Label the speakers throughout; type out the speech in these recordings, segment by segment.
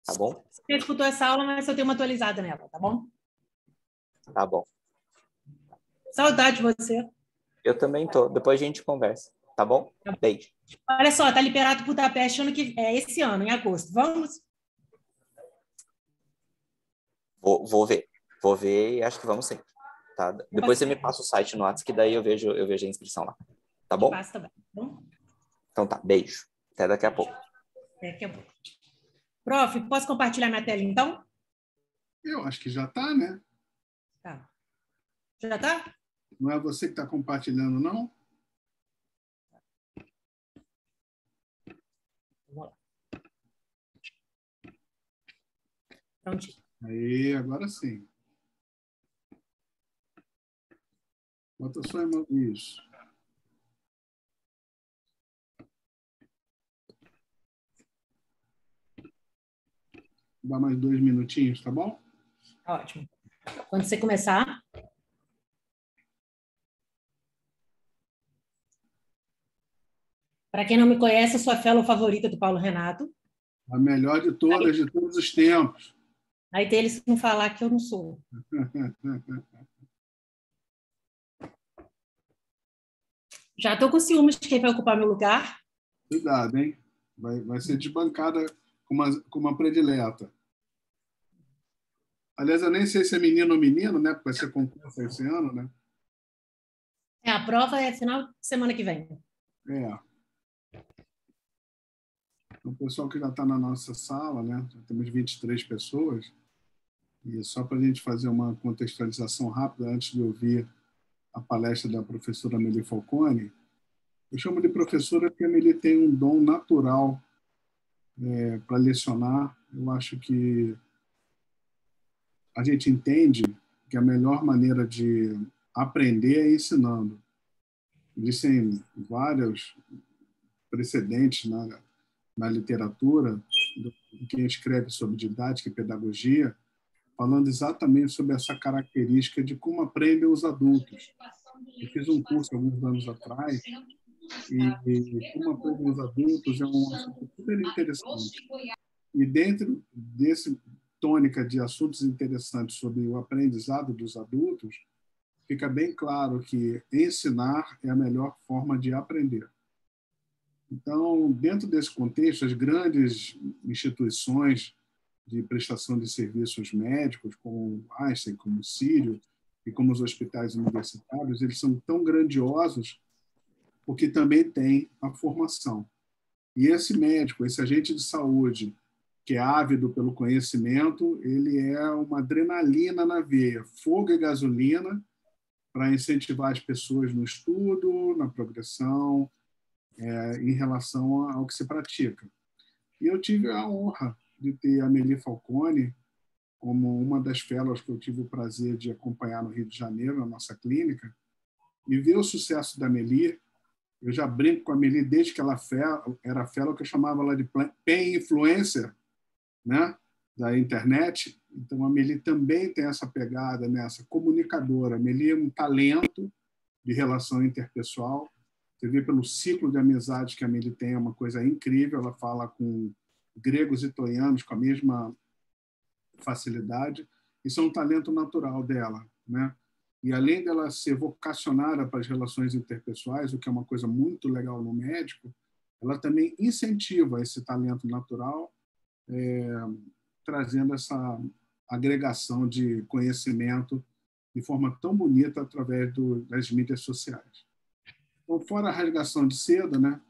Speaker 1: Tá bom?
Speaker 2: Você escutou essa aula, mas eu tenho uma atualizada nela, tá bom?
Speaker 1: Tá bom.
Speaker 2: Saudade de você.
Speaker 1: Eu também tô. Depois a gente conversa. Tá bom? Beijo.
Speaker 2: Olha só, tá liberado para Budapeste esse ano, em agosto. Vamos?
Speaker 1: Vou ver. Vou ver e acho que vamos sim. Tá? Depois você me passa o site no WhatsApp, que daí eu vejo a inscrição lá. Tá bom?
Speaker 2: Passa também, tá bom?
Speaker 1: Então tá, beijo. Até daqui a pouco.
Speaker 2: Até daqui a pouco. Prof, posso compartilhar minha tela, então?
Speaker 3: Eu acho que já está, né?
Speaker 2: Tá. Já tá?
Speaker 3: Não é você que está compartilhando, não?
Speaker 2: Vamos lá. Prontinho.
Speaker 3: Aí, agora sim. Bota só isso. Dá mais 2 minutinhos, tá bom?
Speaker 2: Ótimo. Quando você começar. Para quem não me conhece, eu sou a fellow favorita do Paulo Renato.
Speaker 3: A melhor de todas, de todos os tempos.
Speaker 2: Aí tem eles não falar que eu não sou. Já estou com ciúmes de quem vai ocupar meu lugar.
Speaker 3: Cuidado, hein? Vai ser desbancada com uma predileta. Aliás, eu nem sei se é menino ou menino, né? Porque vai ser concurso esse ano, né?
Speaker 2: A prova é final de semana que vem.
Speaker 3: É. O pessoal que já está na nossa sala, né? Já temos 23 pessoas. E só para a gente fazer uma contextualização rápida, antes de ouvir a palestra da professora Amélie Falcone, eu chamo de professora porque a Amélie tem um dom natural para lecionar. Eu acho que a gente entende que a melhor maneira de aprender é ensinando. Existem vários precedentes na literatura de quem escreve sobre didática e pedagogia, falando exatamente sobre essa característica de como aprendem os adultos. Eu fiz um curso alguns anos atrás e como aprendem os adultos é um assunto super interessante. E dentro desse tônica de assuntos interessantes sobre o aprendizado dos adultos, fica bem claro que ensinar é a melhor forma de aprender. Então, dentro desse contexto, as grandes instituições de prestação de serviços médicos, como o Einstein, como o Sírio e como os hospitais universitários, eles são tão grandiosos porque também têm a formação. E esse médico, esse agente de saúde, que é ávido pelo conhecimento, ele é uma adrenalina na veia, fogo e gasolina para incentivar as pessoas no estudo, na progressão, em relação ao que se pratica. E eu tive a honra de ter a Amélie Falcone como uma das fellows que eu tive o prazer de acompanhar no Rio de Janeiro, na nossa clínica, e ver o sucesso da Amélie. Eu já brinco com a Amélie desde que ela era fellow, que eu chamava ela de pen influencer, né, da internet. Então, a Amélie também tem essa pegada, né, essa comunicadora. A Amélie é um talento de relação interpessoal. Você vê pelo ciclo de amizades que a Amélie tem, é uma coisa incrível. Ela fala com gregos e troianos com a mesma facilidade. Isso é um talento natural dela, né? E além dela ser vocacionada para as relações interpessoais, o que é uma coisa muito legal no médico, ela também incentiva esse talento natural, trazendo essa agregação de conhecimento de forma tão bonita através das mídias sociais. Então, fora a rasgação de seda, né?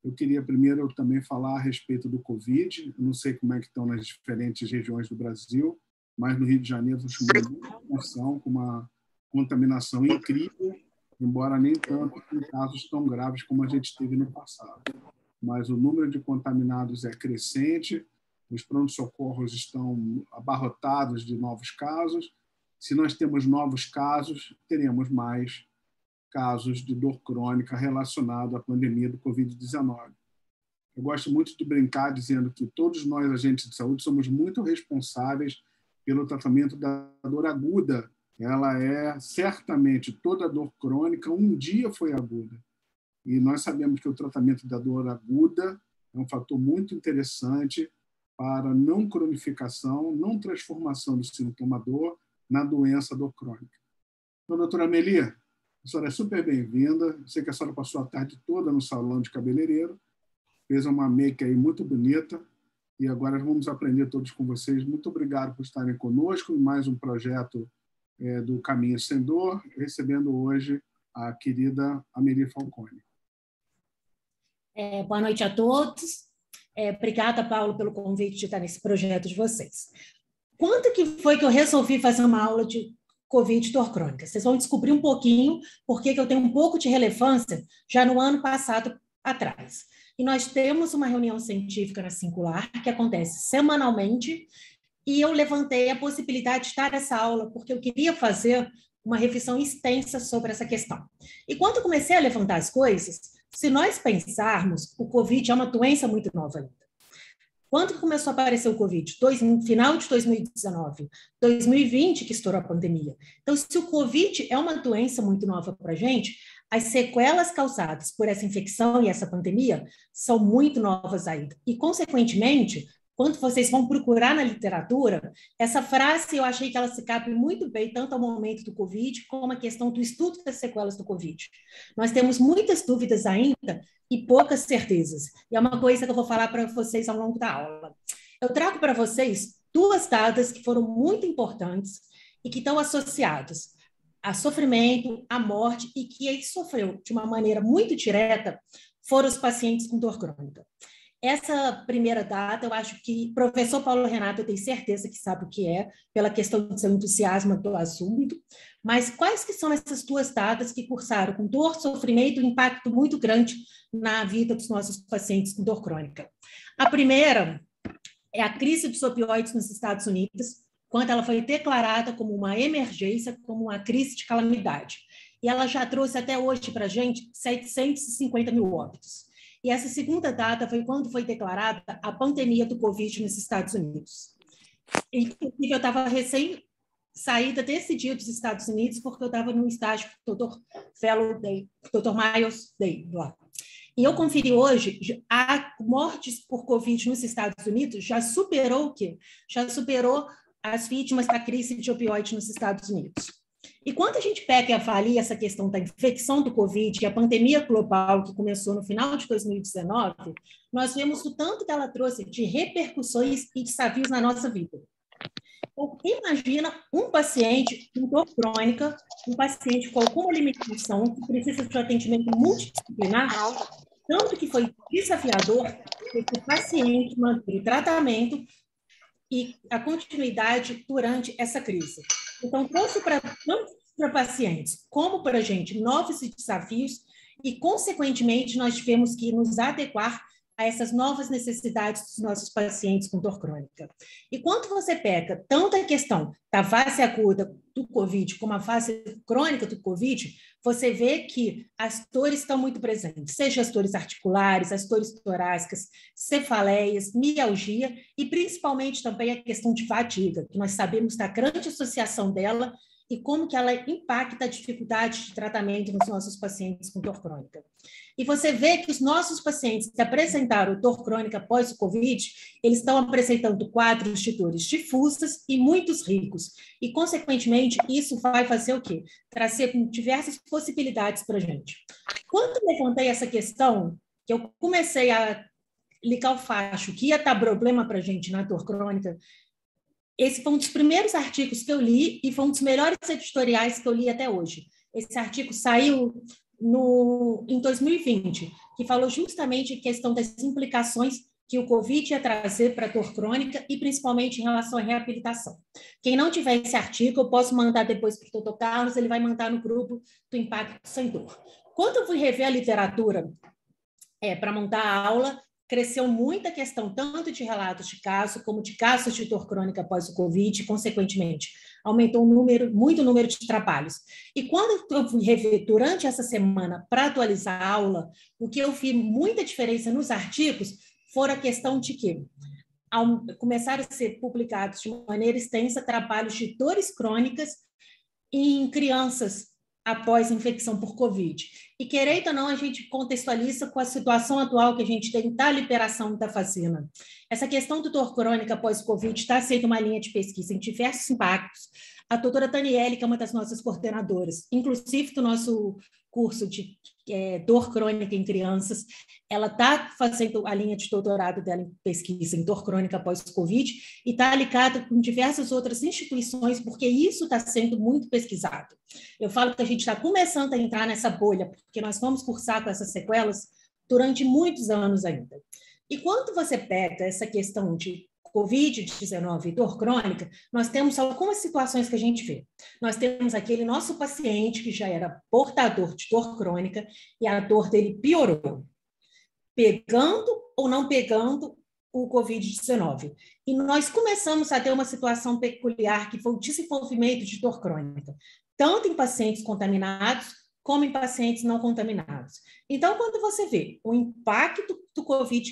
Speaker 3: Eu queria primeiro também falar a respeito do Covid. Eu não sei como é que estão nas diferentes regiões do Brasil, mas no Rio de Janeiro nós tivemos muita atenção, com uma contaminação incrível, embora nem tanto em casos tão graves como a gente teve no passado. Mas o número de contaminados é crescente, os prontos-socorros estão abarrotados de novos casos. Se nós temos novos casos, teremos mais casos de dor crônica relacionado à pandemia do Covid-19. Eu gosto muito de brincar dizendo que todos nós, agentes de saúde, somos muito responsáveis pelo tratamento da dor aguda. Ela é, certamente, toda dor crônica, um dia foi aguda. E nós sabemos que o tratamento da dor aguda é um fator muito interessante para não cronificação, não transformação do sintoma dor na doença dor crônica. Então, doutora Amelie, a senhora é super bem-vinda. Sei que a senhora passou a tarde toda no salão de cabeleireiro, fez uma make aí muito bonita, e agora vamos aprender todos com vocês. Muito obrigado por estarem conosco em mais um projeto do Caminho Sem Dor, recebendo hoje a querida Amelie Falcone.
Speaker 2: Boa noite a todos. Obrigada, Paulo, pelo convite de estar nesse projeto de vocês. Quando que foi que eu resolvi fazer uma aula de Covid e dor crônica? Vocês vão descobrir um pouquinho porque que eu tenho um pouco de relevância já no ano passado atrás. E nós temos uma reunião científica na Singular que acontece semanalmente e eu levantei a possibilidade de dar essa aula porque eu queria fazer uma revisão extensa sobre essa questão. E quando eu comecei a levantar as coisas, se nós pensarmos, o Covid é uma doença muito nova ainda. Quando começou a aparecer o Covid? Final de 2019, 2020 que estourou a pandemia. Então, se o Covid é uma doença muito nova para a gente, as sequelas causadas por essa infecção e essa pandemia são muito novas ainda. E, consequentemente, quando vocês vão procurar na literatura, essa frase eu achei que ela se cabe muito bem, tanto ao momento do Covid, como a questão do estudo das sequelas do Covid. Nós temos muitas dúvidas ainda e poucas certezas. E é uma coisa que eu vou falar para vocês ao longo da aula. Eu trago para vocês 2 datas que foram muito importantes e que estão associados a sofrimento, a morte, e que ele sofreu de uma maneira muito direta foram os pacientes com dor crônica. Essa primeira data, eu acho que o professor Paulo Renato, eu tenho certeza que sabe o que é, pela questão do seu entusiasmo do assunto, mas quais que são essas 2 datas que cursaram com dor, sofrimento e um impacto muito grande na vida dos nossos pacientes com dor crônica? A primeira é a crise dos opioides nos Estados Unidos, quando ela foi declarada como uma emergência, como uma crise de calamidade. E ela já trouxe até hoje para a gente 750 mil óbitos. E essa segunda data foi quando foi declarada a pandemia do Covid nos Estados Unidos. Inclusive, eu estava recém-saída desse dia dos Estados Unidos, porque eu estava num estágio com o Dr. Miles Day lá. E eu conferi hoje, a mortes por Covid nos Estados Unidos já superou o quê? Já superou as vítimas da crise de opioide nos Estados Unidos. E quando a gente pega e avalia essa questão da infecção do Covid e a pandemia global que começou no final de 2019, nós vemos o tanto que ela trouxe de repercussões e desafios na nossa vida. Então, imagina um paciente com dor crônica, um paciente com alguma limitação que precisa de um atendimento multidisciplinar, tanto que foi desafiador que o paciente manter o tratamento e a continuidade durante essa crise. Então, trouxe tanto para pacientes como para a gente novos desafios e, consequentemente, nós tivemos que nos adequar a essas novas necessidades dos nossos pacientes com dor crônica. E quando você pega tanto a questão da fase aguda do COVID como a fase crônica do COVID, você vê que as dores estão muito presentes, seja as dores articulares, as dores torácicas, cefaleias, mialgia e principalmente também a questão de fadiga, que nós sabemos da grande associação dela e como que ela impacta a dificuldade de tratamento nos nossos pacientes com dor crônica. E você vê que os nossos pacientes que apresentaram dor crônica após o COVID, eles estão apresentando quadros de dores difusas e muitos ricos. E, consequentemente, isso vai fazer o quê? Trazer diversas possibilidades para a gente. Quando eu levantei essa questão, que eu comecei a ligar o facho, que ia estar problema para a gente na dor crônica, esse foi um dos primeiros artigos que eu li e foi um dos melhores editoriais que eu li até hoje. Esse artigo saiu em 2020, que falou justamente a questão das implicações que o Covid ia trazer para a dor crônica e principalmente em relação à reabilitação. Quem não tiver esse artigo, eu posso mandar depois para o Dr. Carlos, ele vai mandar no grupo do Impacto Sem Dor. Quando eu fui rever a literatura para montar a aula, cresceu muita questão, tanto de relatos de caso, como de casos de dor crônica após o Covid, e, consequentemente, aumentou muito o número de trabalhos. E quando eu fui rever durante essa semana para atualizar a aula, o que eu vi muita diferença nos artigos foi a questão de que começaram a ser publicados de maneira extensa trabalhos de dores crônicas em crianças após infecção por Covid. E, querendo ou não, a gente contextualiza com a situação atual que a gente tem da liberação da vacina. Essa questão do dor crônica após Covid está sendo uma linha de pesquisa em diversos impactos. A doutora Daniele, que é uma das nossas coordenadoras, inclusive do nosso curso de dor crônica em crianças, ela está fazendo a linha de doutorado dela em pesquisa em dor crônica após Covid e está ligada com diversas outras instituições, porque isso está sendo muito pesquisado. Eu falo que a gente está começando a entrar nessa bolha, porque nós vamos cursar com essas sequelas durante muitos anos ainda. E quando você pega essa questão de Covid-19 e dor crônica, nós temos algumas situações que a gente vê. Nós temos aquele nosso paciente que já era portador de dor crônica e a dor dele piorou, pegando ou não pegando o Covid-19. E nós começamos a ter uma situação peculiar, que foi o desenvolvimento de dor crônica, tanto em pacientes contaminados como em pacientes não contaminados. Então, quando você vê o impacto do Covid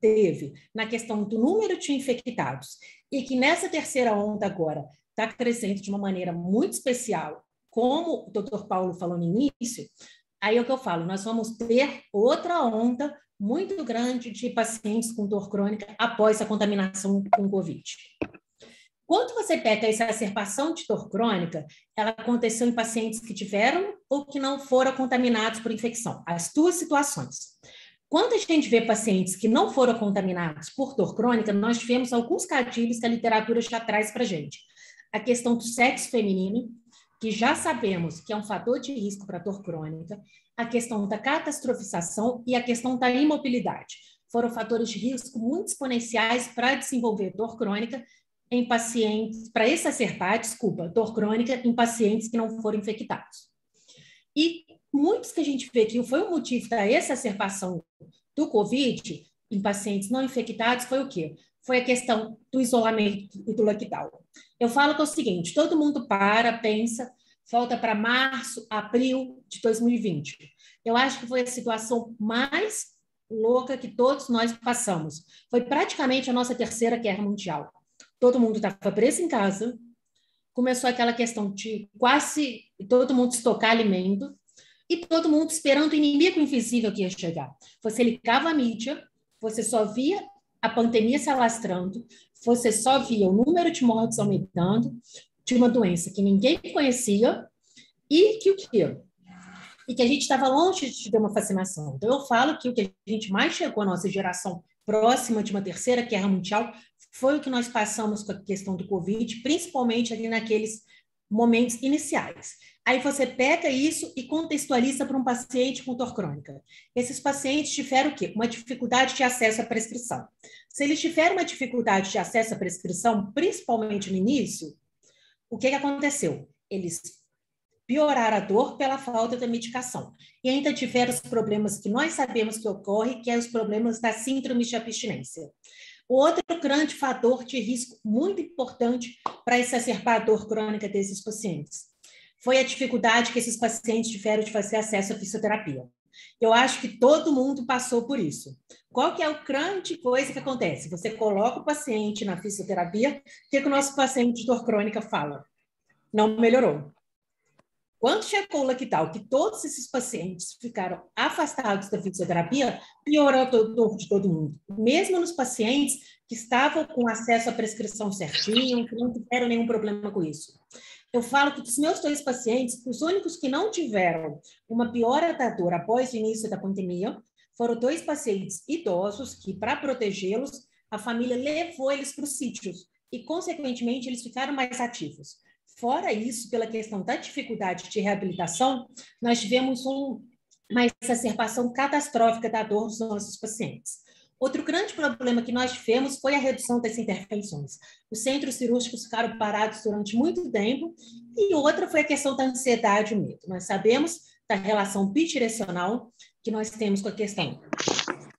Speaker 2: teve na questão do número de infectados e que nessa terceira onda agora está crescendo de uma maneira muito especial, como o doutor Paulo falou no início, aí é o que eu falo, nós vamos ter outra onda muito grande de pacientes com dor crônica após a contaminação com Covid. Quando você pega essa exacerbação de dor crônica, ela aconteceu em pacientes que tiveram ou que não foram contaminados por infecção, as duas situações. Quando a gente vê pacientes que não foram contaminados por dor crônica, nós tivemos alguns gatilhos que a literatura já traz para a gente. A questão do sexo feminino, que já sabemos que é um fator de risco para dor crônica, a questão da catastrofização e a questão da imobilidade. Foram fatores de risco muito exponenciais para desenvolver dor crônica em pacientes, para exacerbar, dor crônica em pacientes que não foram infectados. E muitos que a gente vê que foi o motivo da exacerbação do Covid em pacientes não infectados foi o quê? Foi a questão do isolamento e do lockdown. Eu falo que é o seguinte, todo mundo pensa, volta para março, abril de 2020. Eu acho que foi a situação mais louca que todos nós passamos. Foi praticamente a nossa terceira guerra mundial. Todo mundo estava preso em casa, começou aquela questão de quase todo mundo estocar alimento, e todo mundo esperando o inimigo invisível que ia chegar. Você ligava a mídia, você só via a pandemia se alastrando, você só via o número de mortes aumentando, de uma doença que ninguém conhecia, e que o quê? E que a gente estava longe de ter uma vacinação. Então, eu falo que o que a gente mais chegou, a nossa geração próxima de uma terceira guerra mundial, foi o que nós passamos com a questão do Covid, principalmente ali naqueles momentos iniciais. Aí você pega isso e contextualiza para um paciente com dor crônica. Esses pacientes tiveram o quê? Uma dificuldade de acesso à prescrição. Se eles tiveram uma dificuldade de acesso à prescrição, principalmente no início, o que aconteceu? Eles pioraram a dor pela falta da medicação. E ainda tiveram os problemas que nós sabemos que ocorrem, que é os problemas da síndrome de abstinência. O outro grande fator de risco muito importante para exacerbar a dor crônica desses pacientes foi a dificuldade que esses pacientes tiveram de fazer acesso à fisioterapia. Eu acho que todo mundo passou por isso. Qual que é a grande coisa que acontece? Você coloca o paciente na fisioterapia, o que o nosso paciente de dor crônica fala? Não melhorou. Quando chegou o lockdown, que todos esses pacientes ficaram afastados da fisioterapia, piorou a dor de todo mundo. Mesmo nos pacientes que estavam com acesso à prescrição certinho, que não tiveram nenhum problema com isso. Eu falo que dos meus 2 pacientes, os únicos que não tiveram uma piora da dor após o início da pandemia foram 2 pacientes idosos que, para protegê-los, a família levou eles para os sítios e, consequentemente, eles ficaram mais ativos. Fora isso, pela questão da dificuldade de reabilitação, nós tivemos uma exacerbação catastrófica da dor dos nossos pacientes. Outro grande problema que nós tivemos foi a redução das intervenções. Os centros cirúrgicos ficaram parados durante muito tempo, e outra foi a questão da ansiedade e o medo. Nós sabemos da relação bidirecional que nós temos com a questão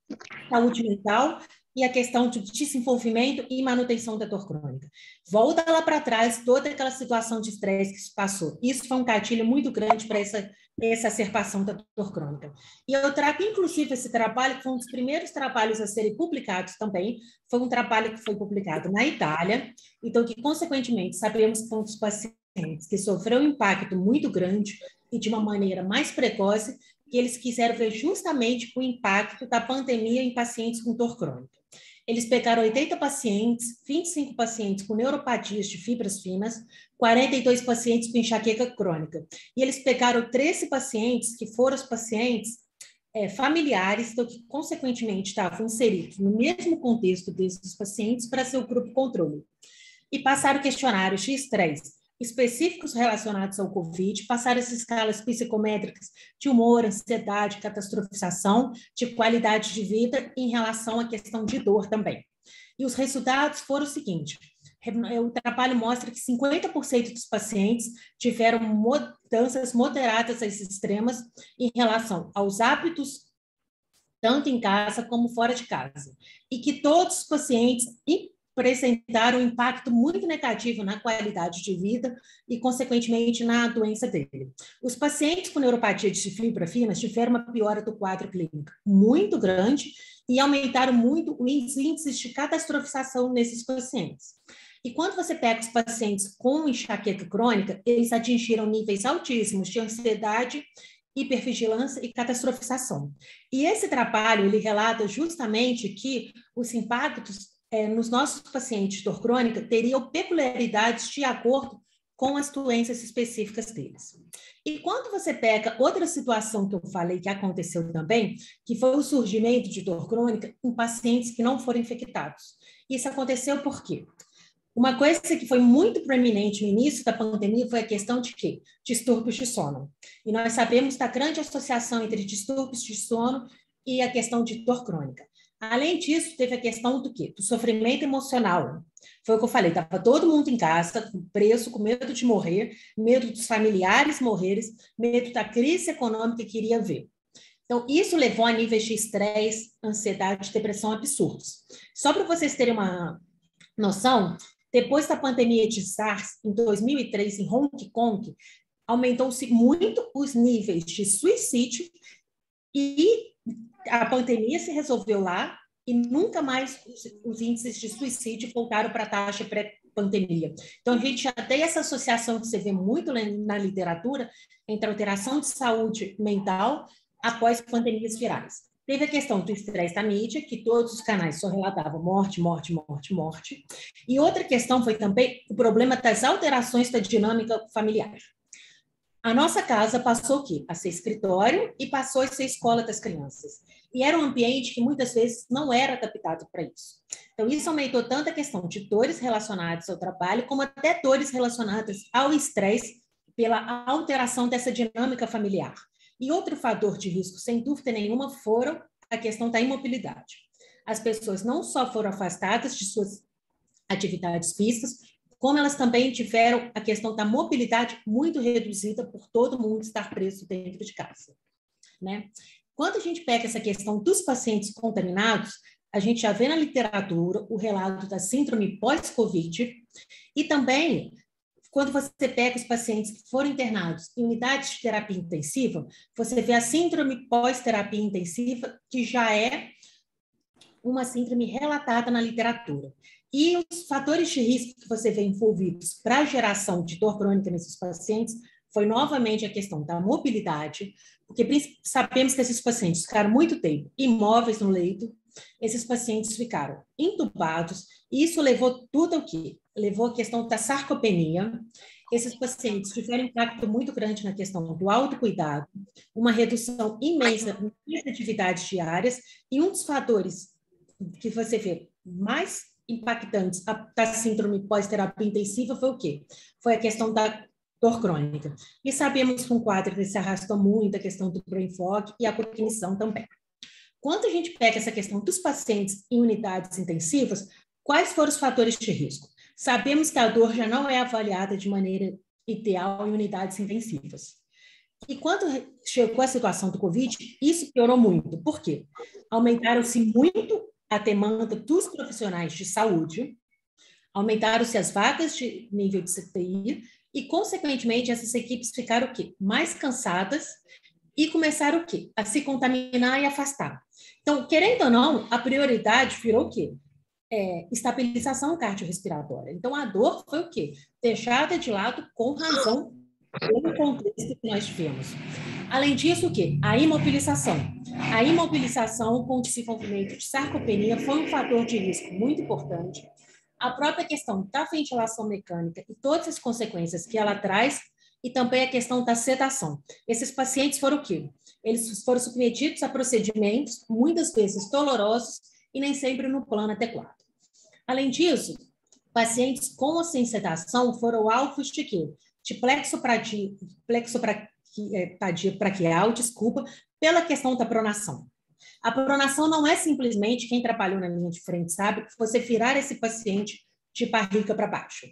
Speaker 2: da saúde mental e a questão de desenvolvimento e manutenção da dor crônica. Volta lá para trás toda aquela situação de estresse que se passou. Isso foi um gatilho muito grande para essa exacerbação da dor crônica. E eu trago, inclusive, esse trabalho, que foi um dos primeiros trabalhos a serem publicados também, foi um trabalho que foi publicado na Itália, então que, consequentemente, sabemos que são os pacientes que sofreram um impacto muito grande e de uma maneira mais precoce, que eles quiseram ver justamente o impacto da pandemia em pacientes com dor crônica. Eles pegaram 80 pacientes, 25 pacientes com neuropatias de fibras finas, 42 pacientes com enxaqueca crônica. E eles pegaram 13 pacientes que foram os pacientes familiares, então, que consequentemente estavam inseridos no mesmo contexto desses pacientes para ser o grupo controle. E passaram questionários de estresse específicos relacionados ao COVID, passaram as escalas psicométricas de humor, ansiedade, catastrofização, de qualidade de vida em relação à questão de dor também. E os resultados foram o seguinte: o trabalho mostra que 50% dos pacientes tiveram mudanças moderadas às extremas em relação aos hábitos, tanto em casa como fora de casa, e que todos os pacientes apresentaram um impacto muito negativo na qualidade de vida e, consequentemente, na doença dele. Os pacientes com neuropatia de fibra fina tiveram uma piora do quadro clínico muito grande e aumentaram muito os índices de catastrofização nesses pacientes. E quando você pega os pacientes com enxaqueca crônica, eles atingiram níveis altíssimos de ansiedade, hipervigilância e catastrofização. E esse trabalho, ele relata justamente que os impactos nos nossos pacientes de dor crônica teriam peculiaridades de acordo com as doenças específicas deles. E quando você pega outra situação que eu falei que aconteceu também, que foi o surgimento de dor crônica em pacientes que não foram infectados. Isso aconteceu por quê? Uma coisa que foi muito proeminente no início da pandemia foi a questão de quê? Distúrbios de sono. E nós sabemos da grande associação entre distúrbios de sono e a questão de dor crônica. Além disso, teve a questão do quê? Do sofrimento emocional. Foi o que eu falei, estava todo mundo em casa, preso, com medo de morrer, medo dos familiares morrerem, medo da crise econômica que iria ver. Então, isso levou a níveis de estresse, ansiedade, depressão absurdos. Só para vocês terem uma noção, depois da pandemia de SARS, em 2003, em Hong Kong, aumentou-se muito os níveis de suicídio e a pandemia se resolveu lá e nunca mais os índices de suicídio voltaram para a taxa pré-pandemia. Então, a gente já tem essa associação que você vê muito na literatura entre alteração de saúde mental após pandemias virais. Teve a questão do estresse da mídia, que todos os canais só relatavam morte, morte, morte, morte. E outra questão foi também o problema das alterações da dinâmica familiar. A nossa casa passou o quê? A ser escritório e passou a ser escola das crianças. E era um ambiente que muitas vezes não era adaptado para isso. Então, isso aumentou tanto a questão de dores relacionadas ao trabalho, como até dores relacionadas ao estresse pela alteração dessa dinâmica familiar. E outro fator de risco, sem dúvida nenhuma, foram a questão da imobilidade. As pessoas não só foram afastadas de suas atividades físicas, como elas também tiveram a questão da mobilidade muito reduzida por todo mundo estar preso dentro de casa, né? Quando a gente pega essa questão dos pacientes contaminados, a gente já vê na literatura o relato da síndrome pós-Covid e também, quando você pega os pacientes que foram internados em unidades de terapia intensiva, você vê a síndrome pós-terapia intensiva, que já é uma síndrome relatada na literatura. E os fatores de risco que você vê envolvidos para a geração de dor crônica nesses pacientes foi novamente a questão da mobilidade, porque sabemos que esses pacientes ficaram muito tempo imóveis no leito, esses pacientes ficaram intubados, e isso levou tudo ao quê? Levou a questão da sarcopenia. Esses pacientes tiveram um impacto muito grande na questão do autocuidado, uma redução imensa nas atividades diárias, e um dos fatores que você vê mais impactantes da síndrome pós-terapia intensiva foi o quê? Foi a questão da dor crônica. E sabemos que um quadro que se arrastou muito, a questão do brain fog e a cognição também. Quando a gente pega essa questão dos pacientes em unidades intensivas, quais foram os fatores de risco? Sabemos que a dor já não é avaliada de maneira ideal em unidades intensivas. E quando chegou a situação do COVID, isso piorou muito. Por quê? Aumentaram-se muito a demanda dos profissionais de saúde, aumentaram-se as vagas de nível de CTI e, consequentemente, essas equipes ficaram o quê? Mais cansadas e começaram o quê? A se contaminar e afastar. Então, querendo ou não, a prioridade virou o quê? Estabilização cardiorrespiratória. Então, a dor foi o quê? Deixada de lado com razão pelo contexto que nós tivemos. Além disso, o quê? A imobilização. A imobilização com o desenvolvimento de sarcopenia foi um fator de risco muito importante. A própria questão da ventilação mecânica e todas as consequências que ela traz, e também a questão da sedação. Esses pacientes foram o quê? Eles foram submetidos a procedimentos, muitas vezes dolorosos, e nem sempre no plano adequado. Além disso, pacientes com ou sem sedação foram alvos de quê? De plexopatia braquial, pela questão da pronação. A pronação não é simplesmente, quem trabalhou na linha de frente sabe, você virar esse paciente de barriga para baixo.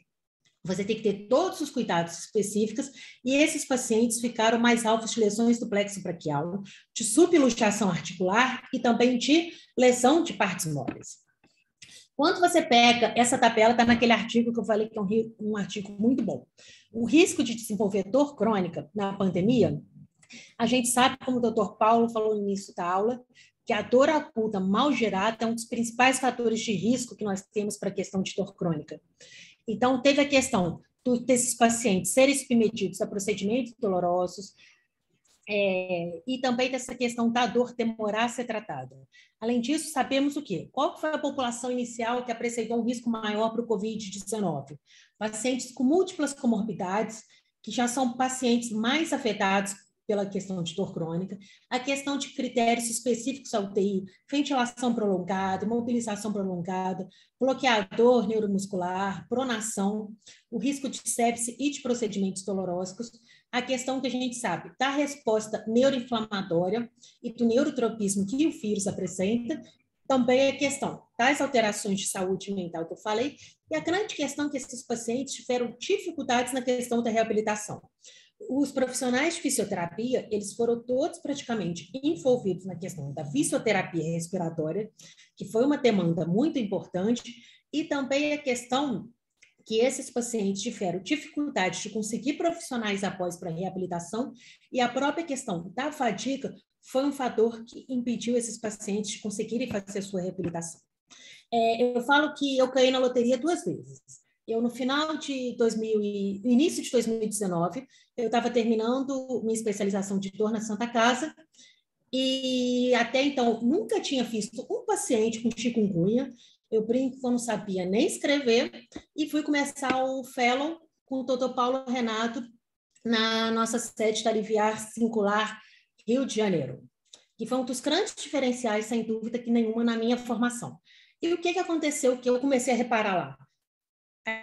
Speaker 2: Você tem que ter todos os cuidados específicos e esses pacientes ficaram mais alvos de lesões do plexo braquial, de subluxação articular e também de lesão de partes móveis. Quando você pega essa tabela, está naquele artigo que eu falei que é um artigo muito bom. O risco de desenvolver dor crônica na pandemia, a gente sabe, como o doutor Paulo falou no início da aula, que a dor aguda mal gerada é um dos principais fatores de risco que nós temos para a questão de dor crônica. Então, teve a questão desses pacientes serem submetidos a procedimentos dolorosos, e também dessa questão da dor demorar a ser tratada. Além disso, sabemos o quê? Qual foi a população inicial que apresentou um risco maior para o Covid-19? Pacientes com múltiplas comorbidades, que já são pacientes mais afetados pela questão de dor crônica, a questão de critérios específicos à UTI, ventilação prolongada, mobilização prolongada, bloqueador neuromuscular, pronação, o risco de sepse e de procedimentos dolorosos, a questão que a gente sabe da resposta neuroinflamatória e do neurotropismo que o vírus apresenta, também a questão das alterações de saúde mental que eu falei, e a grande questão que esses pacientes tiveram dificuldades na questão da reabilitação. Os profissionais de fisioterapia, eles foram todos praticamente envolvidos na questão da fisioterapia respiratória, que foi uma demanda muito importante, e também a questão que esses pacientes tiveram dificuldade de conseguir profissionais após para reabilitação, e a própria questão da fadiga foi um fator que impediu esses pacientes de conseguirem fazer sua reabilitação. Eu falo que eu caí na loteria 2 vezes. Eu, no final de início de 2019, eu estava terminando minha especialização de dor na Santa Casa, e até então nunca tinha visto um paciente com chikungunya. Eu brinco que eu não sabia nem escrever, e fui começar o fellow com o Dr. Paulo Renato na nossa sede da Aliviar Singular, Rio de Janeiro, que foi um dos grandes diferenciais, sem dúvida que nenhuma, na minha formação. E o que aconteceu que eu comecei a reparar lá?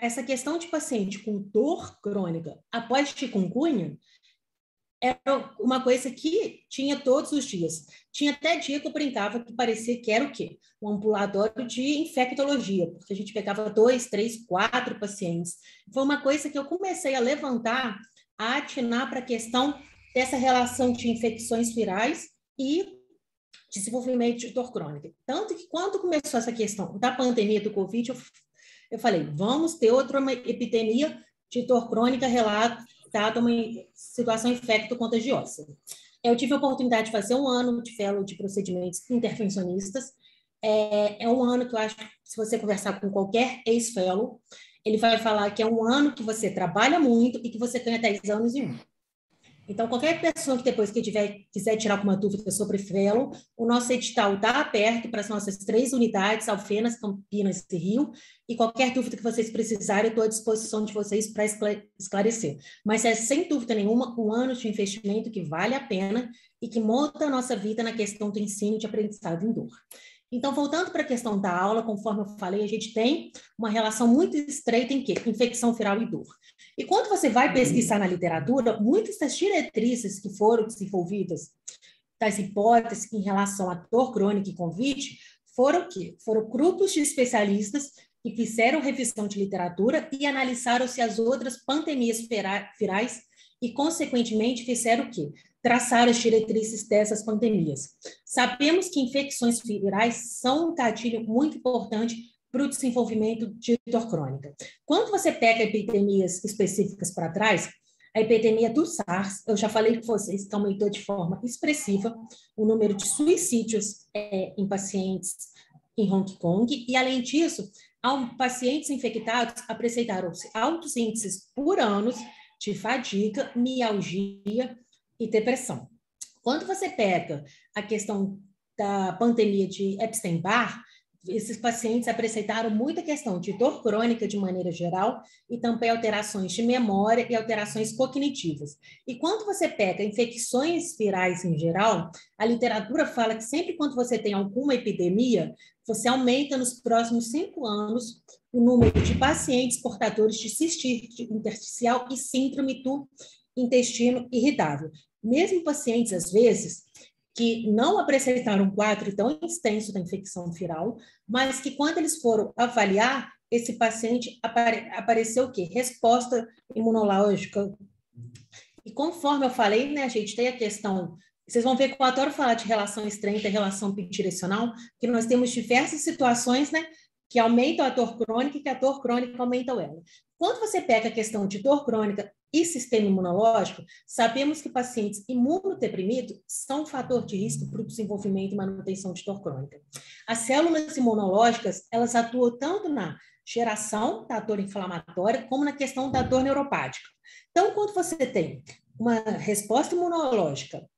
Speaker 2: Essa questão de paciente com dor crônica após chikungunya era uma coisa que tinha todos os dias. Tinha até dia que eu brincava que parecia que era o quê? Um ambulatório de infectologia, porque a gente pegava 2, 3, 4 pacientes. Foi uma coisa que eu comecei a levantar, a atinar para a questão dessa relação de infecções virais e desenvolvimento de dor crônica. Tanto que quando começou essa questão da pandemia do Covid, eu falei, vamos ter outra epidemia de dor crônica relatada a uma situação infecto-contagiosa. Eu tive a oportunidade de fazer 1 ano de fellow de procedimentos intervencionistas. É um ano que eu acho que, se você conversar com qualquer ex-fellow, ele vai falar que é um ano que você trabalha muito e que você ganha 10 anos em 1. Então, qualquer pessoa que depois quiser tirar alguma dúvida sobre fellow, o nosso edital está aberto para as nossas 3 unidades, Alfenas, Campinas e Rio, e qualquer dúvida que vocês precisarem, eu estou à disposição de vocês para esclarecer. Mas é, sem dúvida nenhuma, um ano de investimento que vale a pena e que monta a nossa vida na questão do ensino de aprendizado em dor. Então, voltando para a questão da aula, conforme eu falei, a gente tem uma relação muito estreita em quê? Infecção viral e dor. E quando você vai pesquisar na literatura, muitas das diretrizes que foram desenvolvidas, das hipóteses em relação à dor crônica e Covid, foram o quê? Foram grupos de especialistas que fizeram revisão de literatura e analisaram-se as outras pandemias virais e, consequentemente, fizeram o quê? traçar as diretrizes dessas pandemias. Sabemos que infecções virais são um gatilho muito importante para o desenvolvimento de dor crônica. Quando você pega epidemias específicas para trás, a epidemia do SARS, eu já falei com vocês que aumentou de forma expressiva o número de suicídios em pacientes em Hong Kong, e, além disso, pacientes infectados apresentaram-se altos índices por anos de fadiga, mialgia e depressão. Quando você pega a questão da pandemia de Epstein-Barr, esses pacientes apresentaram muita questão de dor crônica de maneira geral e também alterações de memória e alterações cognitivas. E quando você pega infecções virais em geral, a literatura fala que sempre quando você tem alguma epidemia, você aumenta nos próximos 5 anos o número de pacientes portadores de cistite intersticial e síndrome do intestino irritável. Mesmo pacientes, às vezes, que não apresentaram um quadro tão extenso da infecção viral, mas que quando eles foram avaliar, esse paciente apareceu o quê? Resposta imunológica. E conforme eu falei, né, a gente tem a questão, vocês vão ver que eu adoro falar de relação estreita e relação bidirecional, que nós temos diversas situações, né, que aumentam a dor crônica e que a dor crônica aumenta ela. Quando você pega a questão de dor crônica e sistema imunológico, sabemos que pacientes imunodeprimidos são um fator de risco para o desenvolvimento e manutenção de dor crônica. As células imunológicas, elas atuam tanto na geração da dor inflamatória, como na questão da dor neuropática. Então, quando você tem uma resposta imunológica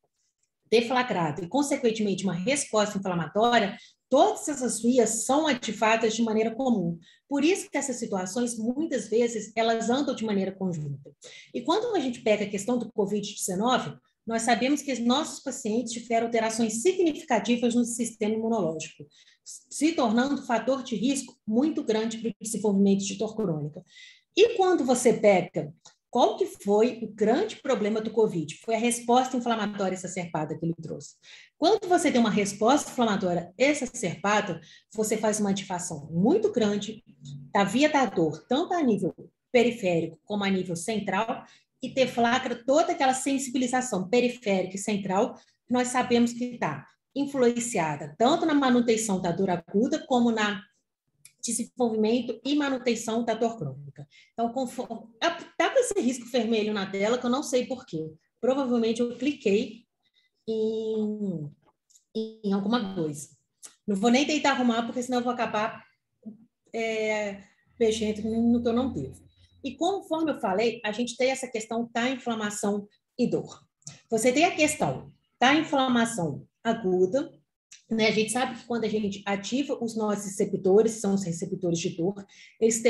Speaker 2: deflagrada e, consequentemente, uma resposta inflamatória, todas essas vias são ativadas de maneira comum. Por isso que essas situações, muitas vezes, elas andam de maneira conjunta. E quando a gente pega a questão do Covid-19, nós sabemos que os nossos pacientes tiveram alterações significativas no sistema imunológico, se tornando um fator de risco muito grande para o desenvolvimento de dor crônica. E quando você pega qual que foi o grande problema do Covid? Foi a resposta inflamatória exacerbada que ele trouxe. Quando você tem uma resposta inflamatória exacerbada, você faz uma ativação muito grande da via da dor, tanto a nível periférico como a nível central, e deflagra toda aquela sensibilização periférica e central que nós sabemos que está influenciada tanto na manutenção da dor aguda como na desenvolvimento e manutenção da dor crônica. Então, está com esse risco vermelho na tela, que eu não sei por quê. Provavelmente eu cliquei em alguma coisa. Não vou nem tentar arrumar, porque senão eu vou acabar mexendo no que eu não devo. E conforme eu falei, a gente tem essa questão da inflamação e dor. Você tem a questão da inflamação aguda, né? A gente sabe que quando a gente ativa os nossos receptores, são os receptores de dor, eles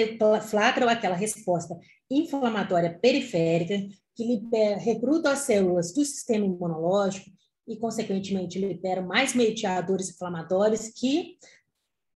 Speaker 2: flagram aquela resposta inflamatória periférica, que recruta as células do sistema imunológico e, consequentemente, liberam mais mediadores inflamatórios que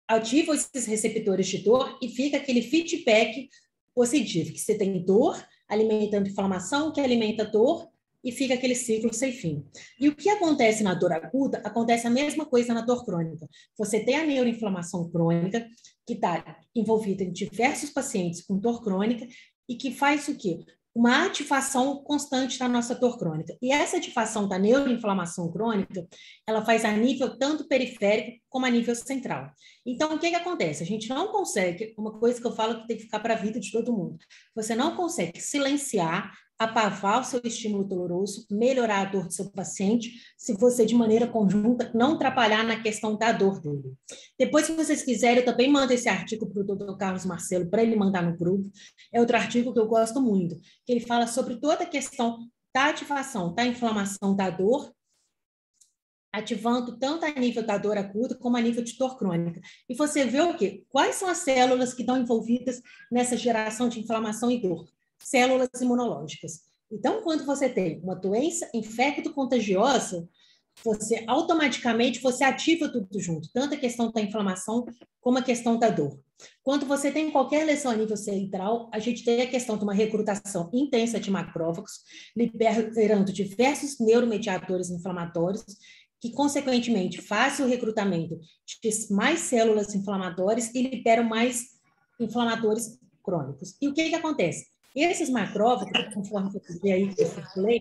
Speaker 2: ativam esses receptores de dor e fica aquele feedback positivo, que você tem dor alimentando inflamação, que alimenta dor, e fica aquele ciclo sem fim. E o que acontece na dor aguda, acontece a mesma coisa na dor crônica. Você tem a neuroinflamação crônica, que está envolvida em diversos pacientes com dor crônica, e que faz o quê? Uma ativação constante da nossa dor crônica. E essa ativação da neuroinflamação crônica, ela faz a nível tanto periférico como a nível central. Então, o que acontece? A gente não consegue, uma coisa que eu falo que tem que ficar para a vida de todo mundo, você não consegue silenciar, apavar o seu estímulo doloroso, melhorar a dor do seu paciente, se você, de maneira conjunta, não atrapalhar na questão da dor dele. Depois, se vocês quiserem, eu também mando esse artigo para o doutor Carlos Marcelo, para ele mandar no grupo. É outro artigo que eu gosto muito, que ele fala sobre toda a questão da ativação, da inflamação da dor, ativando tanto a nível da dor aguda como a nível de dor crônica. E você vê o quê? Quais são as células que estão envolvidas nessa geração de inflamação e dor? Células imunológicas. Então, quando você tem uma doença infecto-contagiosa, você automaticamente ativa tudo junto, tanto a questão da inflamação como a questão da dor. Quando você tem qualquer lesão a nível central, a gente tem a questão de uma recrutação intensa de macrófagos, liberando diversos neuromediadores inflamatórios, que, consequentemente, fazem o recrutamento de mais células inflamatórias e liberam mais inflamadores crônicos. E o que acontece? Esses macrófagos, conforme eu falei aí, que eu circulei,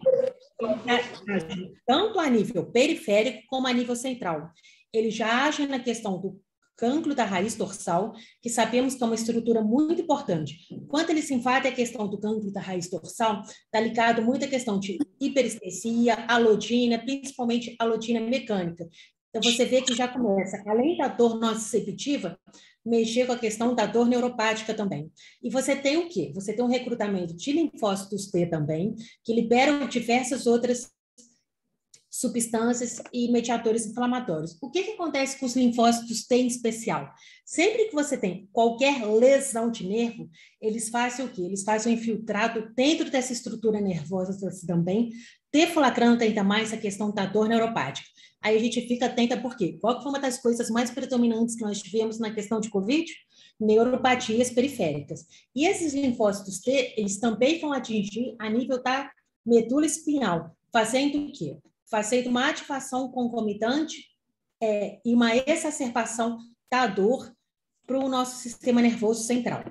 Speaker 2: age tanto a nível periférico como a nível central. Ele já age na questão do cângulo da raiz dorsal, que sabemos que é uma estrutura muito importante. Quando ele se enfada a questão do cângulo da raiz dorsal, está ligado muito à questão de hiperestesia, alodina, principalmente alodina mecânica. Então, você vê que já começa, além da dor nociceptiva, mexer com a questão da dor neuropática também. E você tem o quê? Você tem um recrutamento de linfócitos T também, que liberam diversas outras substâncias e mediadores inflamatórios. O que acontece com os linfócitos T em especial? Sempre que você tem qualquer lesão de nervo, eles fazem o quê? Eles fazem um infiltrado dentro dessa estrutura nervosa também, deflagrando ainda mais a questão da dor neuropática. Aí a gente fica atenta por quê? Qual foi uma das coisas mais predominantes que nós tivemos na questão de COVID? Neuropatias periféricas. E esses linfócitos T, eles também vão atingir a nível da medula espinhal, fazendo o quê? Fazendo uma ativação concomitante e uma exacerbação da dor para o nosso sistema nervoso central.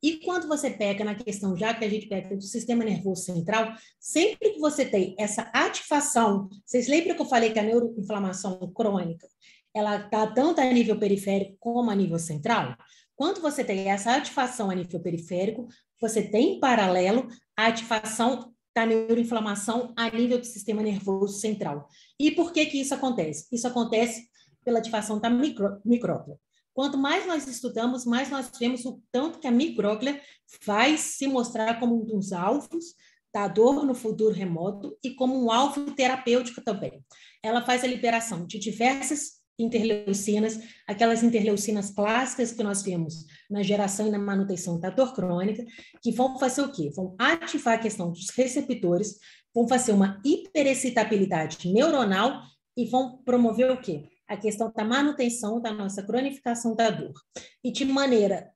Speaker 2: E quando você pega na questão, já que a gente pega do sistema nervoso central, sempre que você tem essa ativação, vocês lembram que eu falei que a neuroinflamação crônica, ela está tanto a nível periférico como a nível central? Quando você tem essa ativação a nível periférico, você tem em paralelo a ativação da neuroinflamação a nível do sistema nervoso central. E por que isso acontece? Isso acontece pela ativação da micróglia. Quanto mais nós estudamos, mais nós vemos o tanto que a micróglia vai se mostrar como um dos alvos da dor no futuro remoto e como um alvo terapêutico também. Ela faz a liberação de diversas interleucinas, aquelas interleucinas clássicas que nós vemos na geração e na manutenção da dor crônica, que vão fazer o quê? Vão ativar a questão dos receptores, vão fazer uma hiperexcitabilidade neuronal e vão promover o quê? A questão da manutenção da nossa cronificação da dor. E de maneira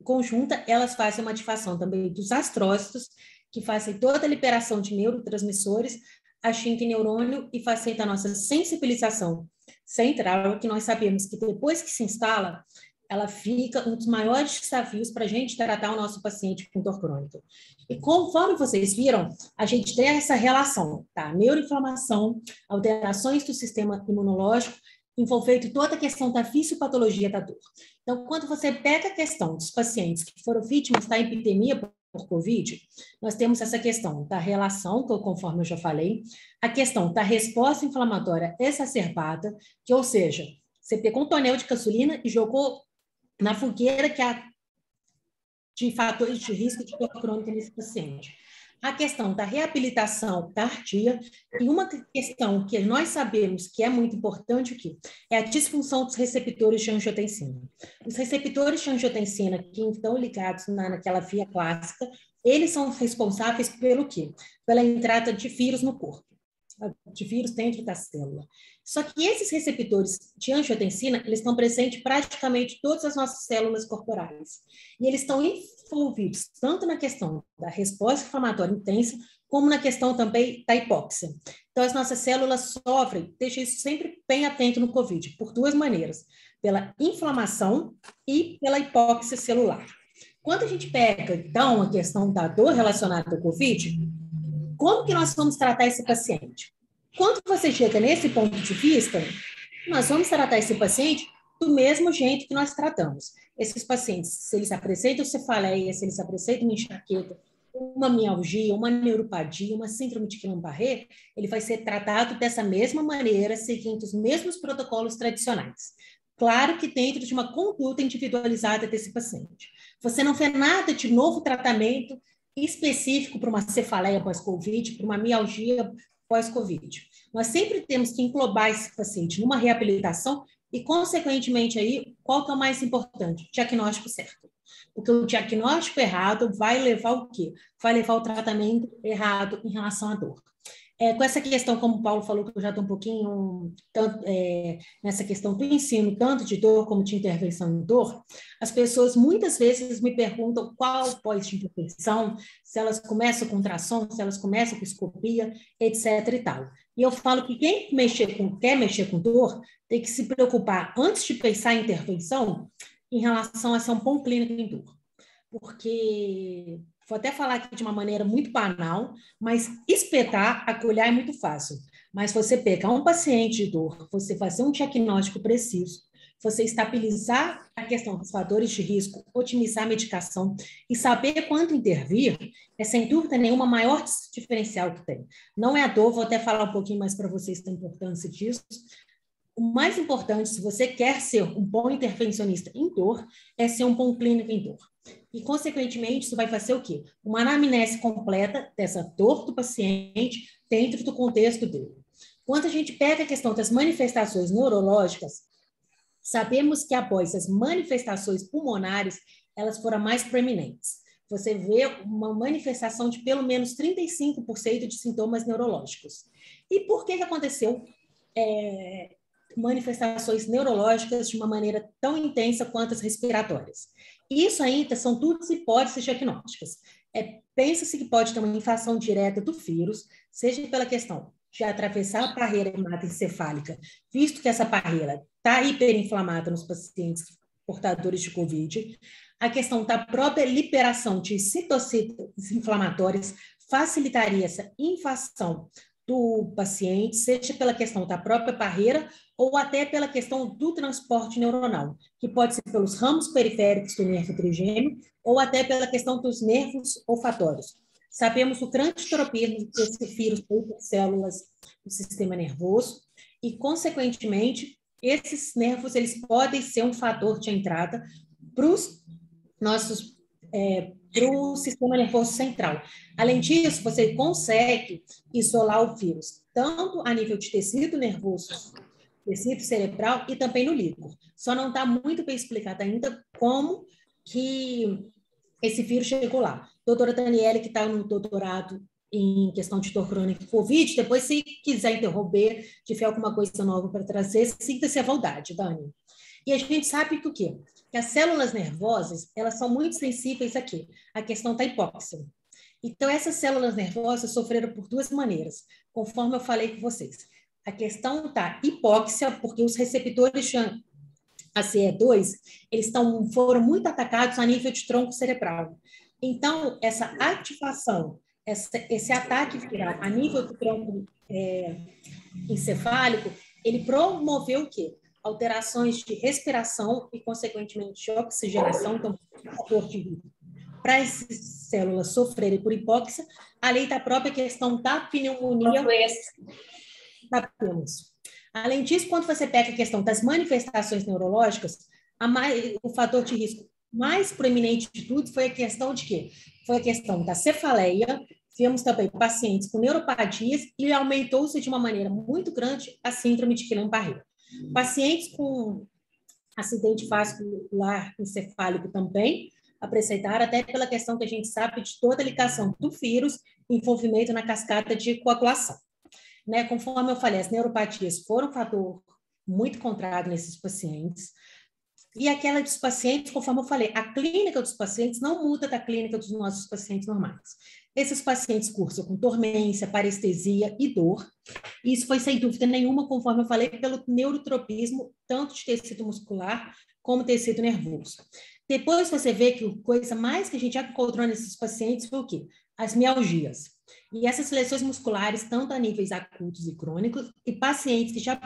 Speaker 2: conjunta, elas fazem uma ativação também dos astrócitos, que fazem toda a liberação de neurotransmissores, agindo neurônio e fazendo a nossa sensibilização central, que nós sabemos que depois que se instala, ela fica um dos maiores desafios para a gente tratar o nosso paciente com dor crônica. E conforme vocês viram, a gente tem essa relação, tá? Neuroinflamação, alterações do sistema imunológico, envolvendo toda a questão da fisiopatologia da dor. Então, quando você pega a questão dos pacientes que foram vítimas da epidemia por COVID, nós temos essa questão da relação, conforme eu já falei, a questão da resposta inflamatória exacerbada, que, ou seja, você pegou um tonel de caçulina e jogou na fogueira que há de fatores de risco de dor crônica nesse paciente. A questão da reabilitação tardia e uma questão que nós sabemos que é muito importante aqui é a disfunção dos receptores de angiotensina. Os receptores de angiotensina que estão ligados naquela via clássica, eles são responsáveis pelo quê? Pela entrada de vírus no corpo, de vírus dentro da célula. Só que esses receptores de angiotensina, eles estão presentes em praticamente todas as nossas células corporais. E eles estão envolvidos tanto na questão da resposta inflamatória intensa, como na questão também da hipóxia. Então, as nossas células sofrem, deixa isso sempre bem atento no COVID, por duas maneiras, pela inflamação e pela hipóxia celular. Quando a gente pega, então, a questão da dor relacionada ao COVID, como que nós vamos tratar esse paciente? Quando você chega nesse ponto de vista, nós vamos tratar esse paciente do mesmo jeito que nós tratamos. Esses pacientes, se eles apresentam cefaleia, se eles apresentam uma enxaqueca, uma mialgia, uma neuropatia, uma síndrome de Guillain-Barré, ele vai ser tratado dessa mesma maneira, seguindo os mesmos protocolos tradicionais. Claro que dentro de uma conduta individualizada desse paciente. Você não vê nada de novo tratamento específico para uma cefaleia pós-Covid, para uma mialgia pós-Covid. Nós sempre temos que englobar esse paciente numa reabilitação e, consequentemente, aí, qual que é o mais importante? Diagnóstico certo. Porque o diagnóstico errado vai levar o quê? Vai levar o tratamento errado em relação à dor. Com essa questão, como o Paulo falou, que eu já estou um pouquinho nessa questão do ensino, tanto de dor como de intervenção em dor, as pessoas muitas vezes me perguntam qual pós de intervenção, se elas começam com ultrassom, se elas começam com escopia, etc. e tal. E eu falo que quem quer mexer com dor tem que se preocupar, antes de pensar em intervenção, em relação a ser um bom clínico em dor. Porque vou até falar aqui de uma maneira muito banal, mas espetar, acolher é muito fácil. Mas você pegar um paciente de dor, você fazer um diagnóstico preciso, você estabilizar a questão dos fatores de risco, otimizar a medicação e saber quando intervir, é sem dúvida nenhuma o maior diferencial que tem. Não é à toa, vou até falar um pouquinho mais para vocês da importância disso. O mais importante, se você quer ser um bom intervencionista em dor, é ser um bom clínico em dor. E, consequentemente, isso vai fazer o quê? Uma anamnese completa dessa dor do paciente dentro do contexto dele. Quando a gente pega a questão das manifestações neurológicas, sabemos que após as manifestações pulmonares, elas foram mais proeminentes. Você vê uma manifestação de pelo menos 35% de sintomas neurológicos. E por que aconteceu manifestações neurológicas de uma maneira tão intensa quanto as respiratórias? Isso ainda são tudo hipóteses diagnósticas. Pensa-se que pode ter uma infecção direta do vírus, seja pela questão de atravessar a barreira hematoencefálica, visto que essa barreira está hiperinflamada nos pacientes portadores de COVID, a questão da própria liberação de citocinas inflamatórias facilitaria essa infecção do paciente, seja pela questão da própria barreira ou até pela questão do transporte neuronal, que pode ser pelos ramos periféricos do nervo trigêmeo ou até pela questão dos nervos olfatórios. Sabemos o grande tropismo desse vírus por células do sistema nervoso e, consequentemente, esses nervos eles podem ser um fator de entrada para o sistema nervoso central. Além disso, você consegue isolar o vírus, tanto a nível de tecido nervoso, tecido cerebral e também no líquor. Só não está muito bem explicado ainda como que esse vírus chegou lá. Doutora Daniele, que está no doutorado em questão de dor crônica e Covid, depois, se quiser interromper, tiver alguma coisa nova para trazer, sinta-se à vontade, Dani. E a gente sabe que o quê? Que as células nervosas, elas são muito sensíveis aqui, à questão da hipóxia. Então, essas células nervosas sofreram por duas maneiras, conforme eu falei com vocês. A questão da hipóxia, porque os receptores de ACE2, eles foram muito atacados a nível de tronco cerebral. Então, essa ativação, esse ataque viral a nível do tronco encefálico, ele promoveu o quê? Alterações de respiração e, consequentemente, de oxigenação, então, fator de risco para essas células sofrerem por hipóxia, além da própria questão da pneumonia. Além disso, quando você pega a questão das manifestações neurológicas, o fator de risco mais proeminente de tudo foi a questão de quê? Foi a questão da cefaleia. Vimos também pacientes com neuropatias e aumentou-se de uma maneira muito grande a síndrome de Guillain-Barré. Pacientes com acidente vascular encefálico também apresentaram, até pela questão que a gente sabe de toda a ligação do vírus, envolvimento na cascata de coagulação. Né? Conforme eu falei, as neuropatias foram um fator muito encontrado nesses pacientes. E aquela dos pacientes, conforme eu falei, a clínica dos pacientes não muda da clínica dos nossos pacientes normais. Esses pacientes cursam com dormência, parestesia e dor. E isso foi, sem dúvida nenhuma, conforme eu falei, pelo neurotropismo, tanto de tecido muscular como tecido nervoso. Depois você vê que a coisa mais que a gente já encontrou nesses pacientes foi o quê? As mialgias. E essas lesões musculares, tanto a níveis acutos e crônicos, e pacientes que já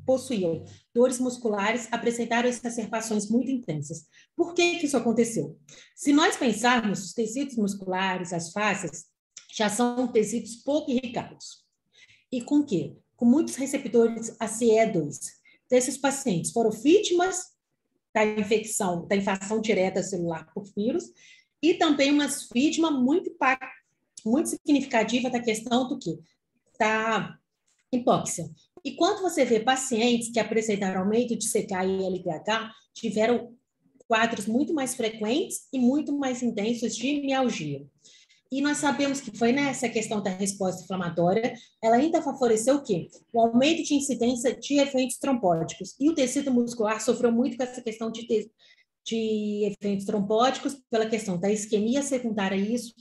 Speaker 2: possuíam dores musculares apresentaram exacerbações muito intensas. Por que isso aconteceu? Se nós pensarmos, os tecidos musculares, as fáscias, já são tecidos pouco irrigados. E com o quê? Com muitos receptores ACE2. Então, esses pacientes foram vítimas da infecção direta celular por vírus e também uma vítima muito significativa da questão do quê? Da hipóxia. E quando você vê pacientes que apresentaram aumento de CK e LDH, tiveram quadros muito mais frequentes e muito mais intensos de mialgia. E nós sabemos que foi nessa questão da resposta inflamatória, ela ainda favoreceu o quê? O aumento de incidência de eventos trombóticos. E o tecido muscular sofreu muito com essa questão de eventos trombóticos, pela questão da isquemia secundária a isso,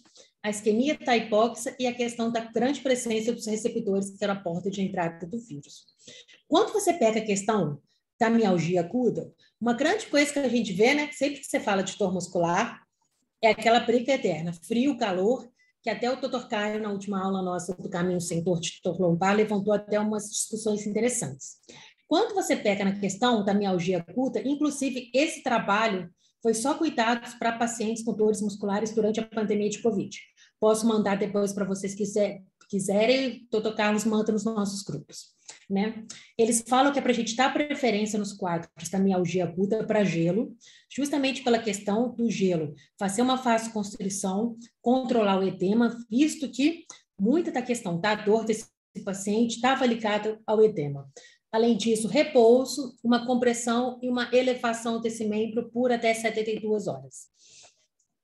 Speaker 2: a isquemia da hipóxia e a questão da grande presença dos receptores, que era a porta de entrada do vírus. Quando você pega a questão da mialgia aguda, uma grande coisa que a gente vê, né, sempre que você fala de dor muscular, é aquela briga eterna, frio, calor, que até o doutor Caio, na última aula nossa do Caminho Sem Dor de Dor Lombar, levantou até umas discussões interessantes. Quando você pega na questão da mialgia aguda, inclusive esse trabalho foi só cuidados para pacientes com dores musculares durante a pandemia de Covid. Posso mandar depois para vocês quiserem, o doutor Carlos manda nos nossos grupos. Né? Eles falam que é para a gente dar preferência nos quadros da mialgia aguda para gelo, justamente pela questão do gelo, fazer uma vasoconstrição, controlar o edema, visto que muita da questão da dor desse paciente estava ligada ao edema. Além disso, repouso, uma compressão e uma elevação desse membro por até 72 horas.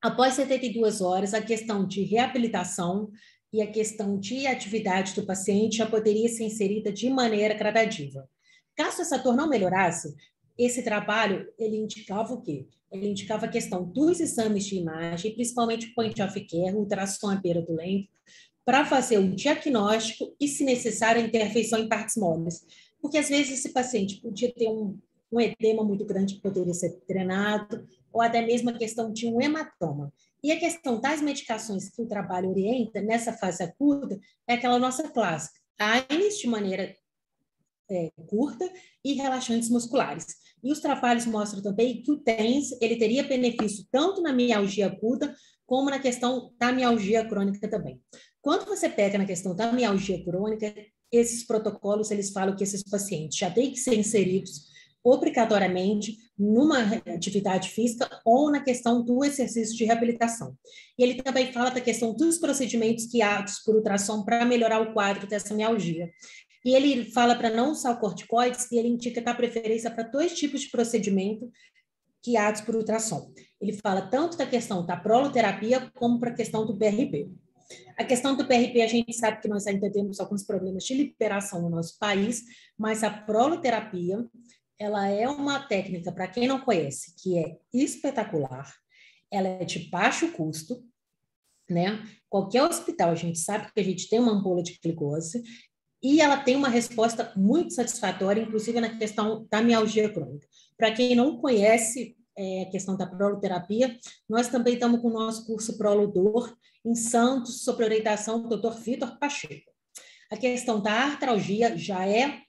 Speaker 2: Após 72 horas, a questão de reabilitação e a questão de atividade do paciente já poderia ser inserida de maneira gradativa. Caso essa dor não melhorasse, esse trabalho, ele indicava o quê? Ele indicava a questão dos exames de imagem, principalmente point of care, ultrassom à beira do lento, para fazer um diagnóstico e, se necessário, a intervenção em partes moles. Porque, às vezes, esse paciente podia ter um edema muito grande que poderia ser drenado, ou até mesmo a questão de um hematoma. E a questão das medicações que o trabalho orienta nessa fase aguda é aquela nossa clássica, AINES de maneira curta e relaxantes musculares. E os trabalhos mostram também que o TENS ele teria benefício tanto na mialgia aguda como na questão da mialgia crônica também. Quando você pega na questão da mialgia crônica, esses protocolos eles falam que esses pacientes já têm que ser inseridos obrigatoriamente numa atividade física ou na questão do exercício de reabilitação. E ele também fala da questão dos procedimentos guiados por ultrassom para melhorar o quadro dessa mialgia. E ele fala para não usar corticoides e ele indica dar preferência para 2 tipos de procedimento guiados por ultrassom. Ele fala tanto da questão da proloterapia como para a questão do PRP. A questão do PRP, a gente sabe que nós ainda temos alguns problemas de liberação no nosso país, mas a proloterapia ela é uma técnica, para quem não conhece, que é espetacular, ela é de baixo custo, né? Qualquer hospital, a gente sabe que a gente tem uma ampola de glicose, e ela tem uma resposta muito satisfatória, inclusive na questão da mialgia crônica. Para quem não conhece a questão da proloterapia, nós também estamos com o nosso curso Prolodor em Santos, sob orientação do Dr. Vitor Pacheco. A questão da artralgia já é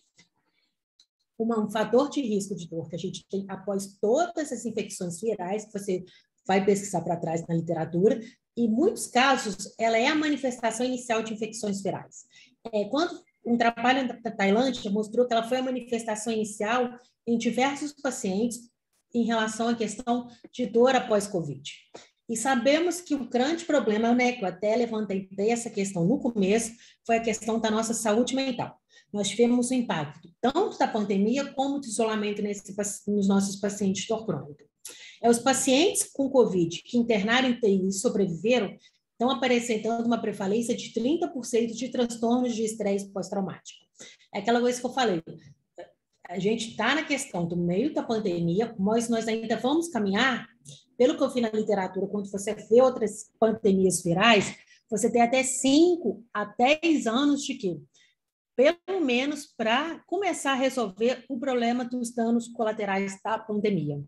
Speaker 2: um fator de risco de dor que a gente tem após todas as infecções virais, que você vai pesquisar para trás na literatura, e em muitos casos ela é a manifestação inicial de infecções virais. Quando um trabalho da Tailândia mostrou que ela foi a manifestação inicial em diversos pacientes em relação à questão de dor após Covid. E sabemos que o grande problema, né, que eu até levantei essa questão no começo, foi a questão da nossa saúde mental. Nós tivemos o impacto tanto da pandemia como do isolamento nos nossos pacientes de dor crônica. Os pacientes com Covid que internaram em UTI e sobreviveram estão apresentando uma prevalência de 30% de transtornos de estresse pós-traumático. É aquela coisa que eu falei, a gente está na questão do meio da pandemia, mas nós ainda vamos caminhar, pelo que eu vi na literatura, quando você vê outras pandemias virais, você tem até 5 a 10 anos de quê? Pelo menos para começar a resolver o problema dos danos colaterais da pandemia.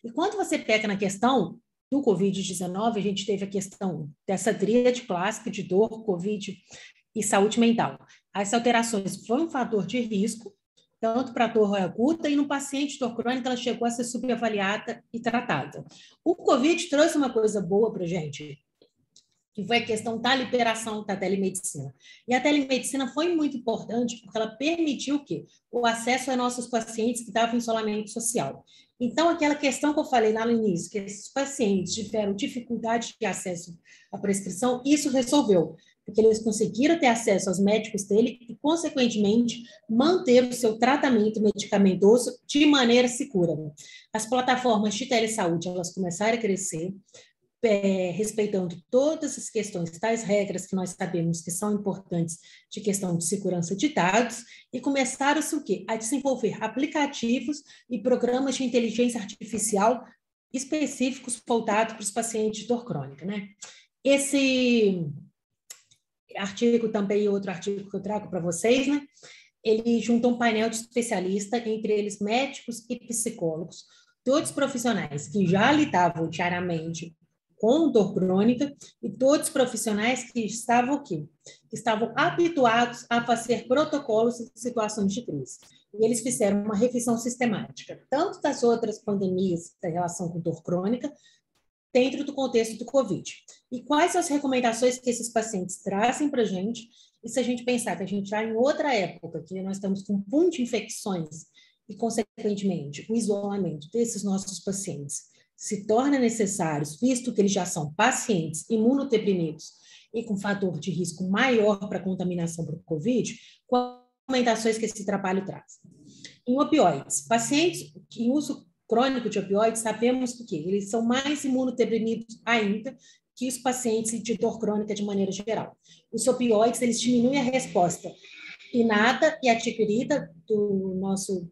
Speaker 2: E quando você pega na questão do Covid-19, a gente teve a questão dessa tríade clássica de dor, Covid e saúde mental. As alterações foram um fator de risco, tanto para a dor aguda e no paciente de dor crônica ela chegou a ser subavaliada e tratada. O Covid trouxe uma coisa boa para a gente, que foi a questão da liberação da telemedicina. E a telemedicina foi muito importante porque ela permitiu o quê? O acesso a nossos pacientes que estavam em isolamento social. Então, aquela questão que eu falei lá no início, que esses pacientes tiveram dificuldade de acesso à prescrição, isso resolveu, porque eles conseguiram ter acesso aos médicos dele e, consequentemente, manter o seu tratamento medicamentoso de maneira segura. As plataformas de telesaúde, elas começaram a crescer, respeitando todas as questões, tais regras que nós sabemos que são importantes de questão de segurança de dados, e começaram-se o quê? A desenvolver aplicativos e programas de inteligência artificial específicos voltados para os pacientes de dor crônica, né? Esse artigo também, outro artigo que eu trago para vocês, né? Ele junta um painel de especialistas, entre eles médicos e psicólogos, todos profissionais que já lidavam diariamente com dor crônica e todos os profissionais que estavam aqui, que estavam habituados a fazer protocolos em situações de crise. E eles fizeram uma revisão sistemática, tanto das outras pandemias da relação com dor crônica, dentro do contexto do COVID. E quais são as recomendações que esses pacientes trazem para a gente? E se a gente pensar que a gente está em outra época, que nós estamos com um boom de infecções e, consequentemente, o isolamento desses nossos pacientes se torna necessário, visto que eles já são pacientes imunodeprimidos e com fator de risco maior para contaminação por COVID, quais recomendações que esse trabalho traz? Em opioides, pacientes em uso crônico de opioides, sabemos que eles são mais imunodeprimidos ainda que os pacientes de dor crônica de maneira geral. Os opioides, eles diminuem a resposta inata e adquirida do nosso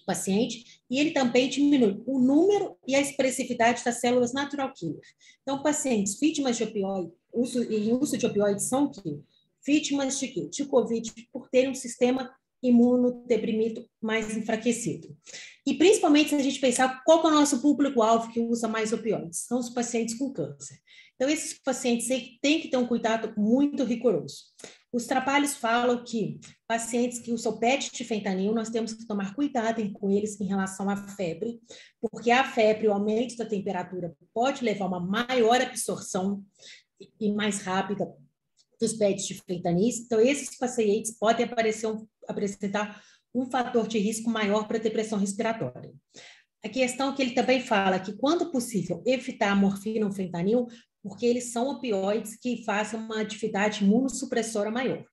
Speaker 2: paciente, e ele também diminui o número e a expressividade das células natural killer. Então, pacientes vítimas de opioides, uso de opioides são o quê? Vítimas de quê? De COVID, por terem um sistema imunodeprimido mais enfraquecido. E principalmente se a gente pensar qual é o nosso público-alvo que usa mais opioides, são os pacientes com câncer. Então, esses pacientes têm que ter um cuidado muito rigoroso. Os trabalhos falam que pacientes que usam PET de fentanil, nós temos que tomar cuidado com eles em relação à febre, porque a febre, o aumento da temperatura, pode levar a uma maior absorção e mais rápida dos PETs de fentanil. Então, esses pacientes podem apresentar um fator de risco maior para depressão respiratória. A questão que ele também fala que, quando possível, evitar a morfina ou fentanil, porque eles são opioides que fazem uma atividade imunossupressora maior.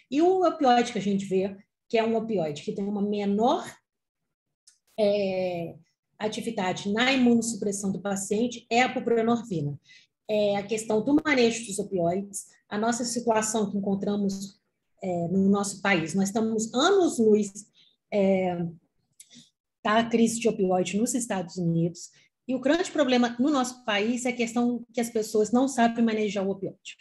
Speaker 2: E o opioide que a gente vê, que é um opioide que tem uma menor atividade na imunossupressão do paciente, é a buprenorfina. A questão do manejo dos opioides, a nossa situação que encontramos no nosso país. Nós estamos anos-luz da crise de opioide nos Estados Unidos, e o grande problema no nosso país é a questão que as pessoas não sabem manejar o opioide.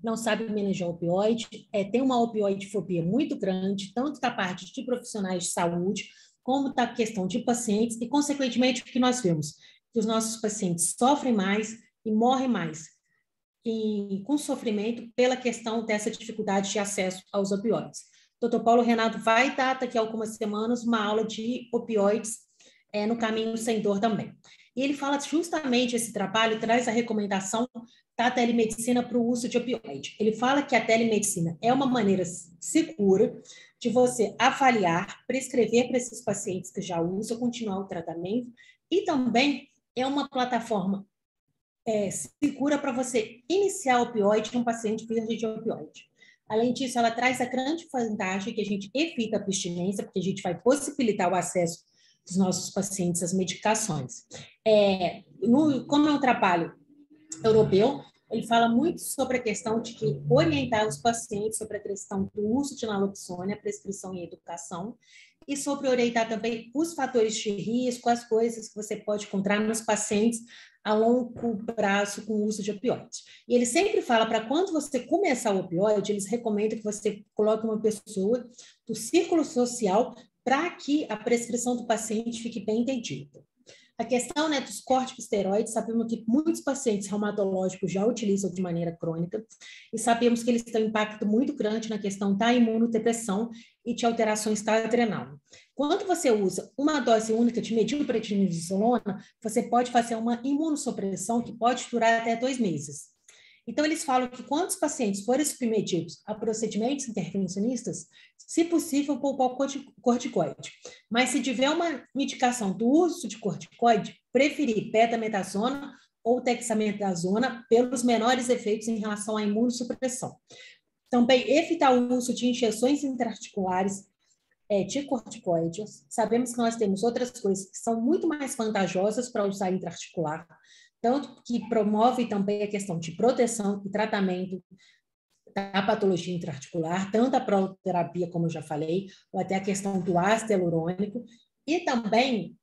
Speaker 2: Não sabem manejar o opioide, tem uma opioidifobia muito grande, tanto da parte de profissionais de saúde, como da questão de pacientes, e, consequentemente, o que nós vemos? Que os nossos pacientes sofrem mais e morrem mais, com sofrimento pela questão dessa dificuldade de acesso aos opioides. O Dr. Paulo Renato vai dar daqui a algumas semanas uma aula de opioides no Caminho Sem Dor também. E ele fala justamente, esse trabalho traz a recomendação da telemedicina para o uso de opioide. Ele fala que a telemedicina é uma maneira segura de você avaliar, prescrever para esses pacientes que já usam, continuar o tratamento, e também é uma plataforma segura para você iniciar o opioide em um paciente virgem de opioide. Além disso, ela traz a grande vantagem que a gente evita a abstinência, porque a gente vai possibilitar o acesso dos nossos pacientes às medicações. Como é um trabalho europeu, ele fala muito sobre a questão de que orientar os pacientes sobre a questão do uso de naloxone, a prescrição e educação, e sobre orientar também os fatores de risco, as coisas que você pode encontrar nos pacientes a longo prazo com o uso de opioides. E ele sempre fala, para quando você começar o opioide, eles recomendam que você coloque uma pessoa do círculo social para que a prescrição do paciente fique bem entendida. A questão dos corticosteroides, sabemos que muitos pacientes reumatológicos já utilizam de maneira crônica, e sabemos que eles têm um impacto muito grande na questão da imunodepressão e de alterações da adrenal. Quando você usa uma dose única de metilprednisolona, você pode fazer uma imunossupressão que pode durar até 2 meses. Então, eles falam que quando os pacientes forem submetidos a procedimentos intervencionistas, se possível, poupar o corticoide. Mas se tiver uma indicação do uso de corticoide, preferir betametasona ou dexametasona pelos menores efeitos em relação à imunossupressão. Também evitar o uso de injeções intraarticulares de corticoides. Sabemos que nós temos outras coisas que são muito mais vantajosas para usar intraarticular, tanto que promove também a questão de proteção e tratamento da patologia intraarticular, tanto a proloterapia, como eu já falei, ou até a questão do ácido hialurônico, e também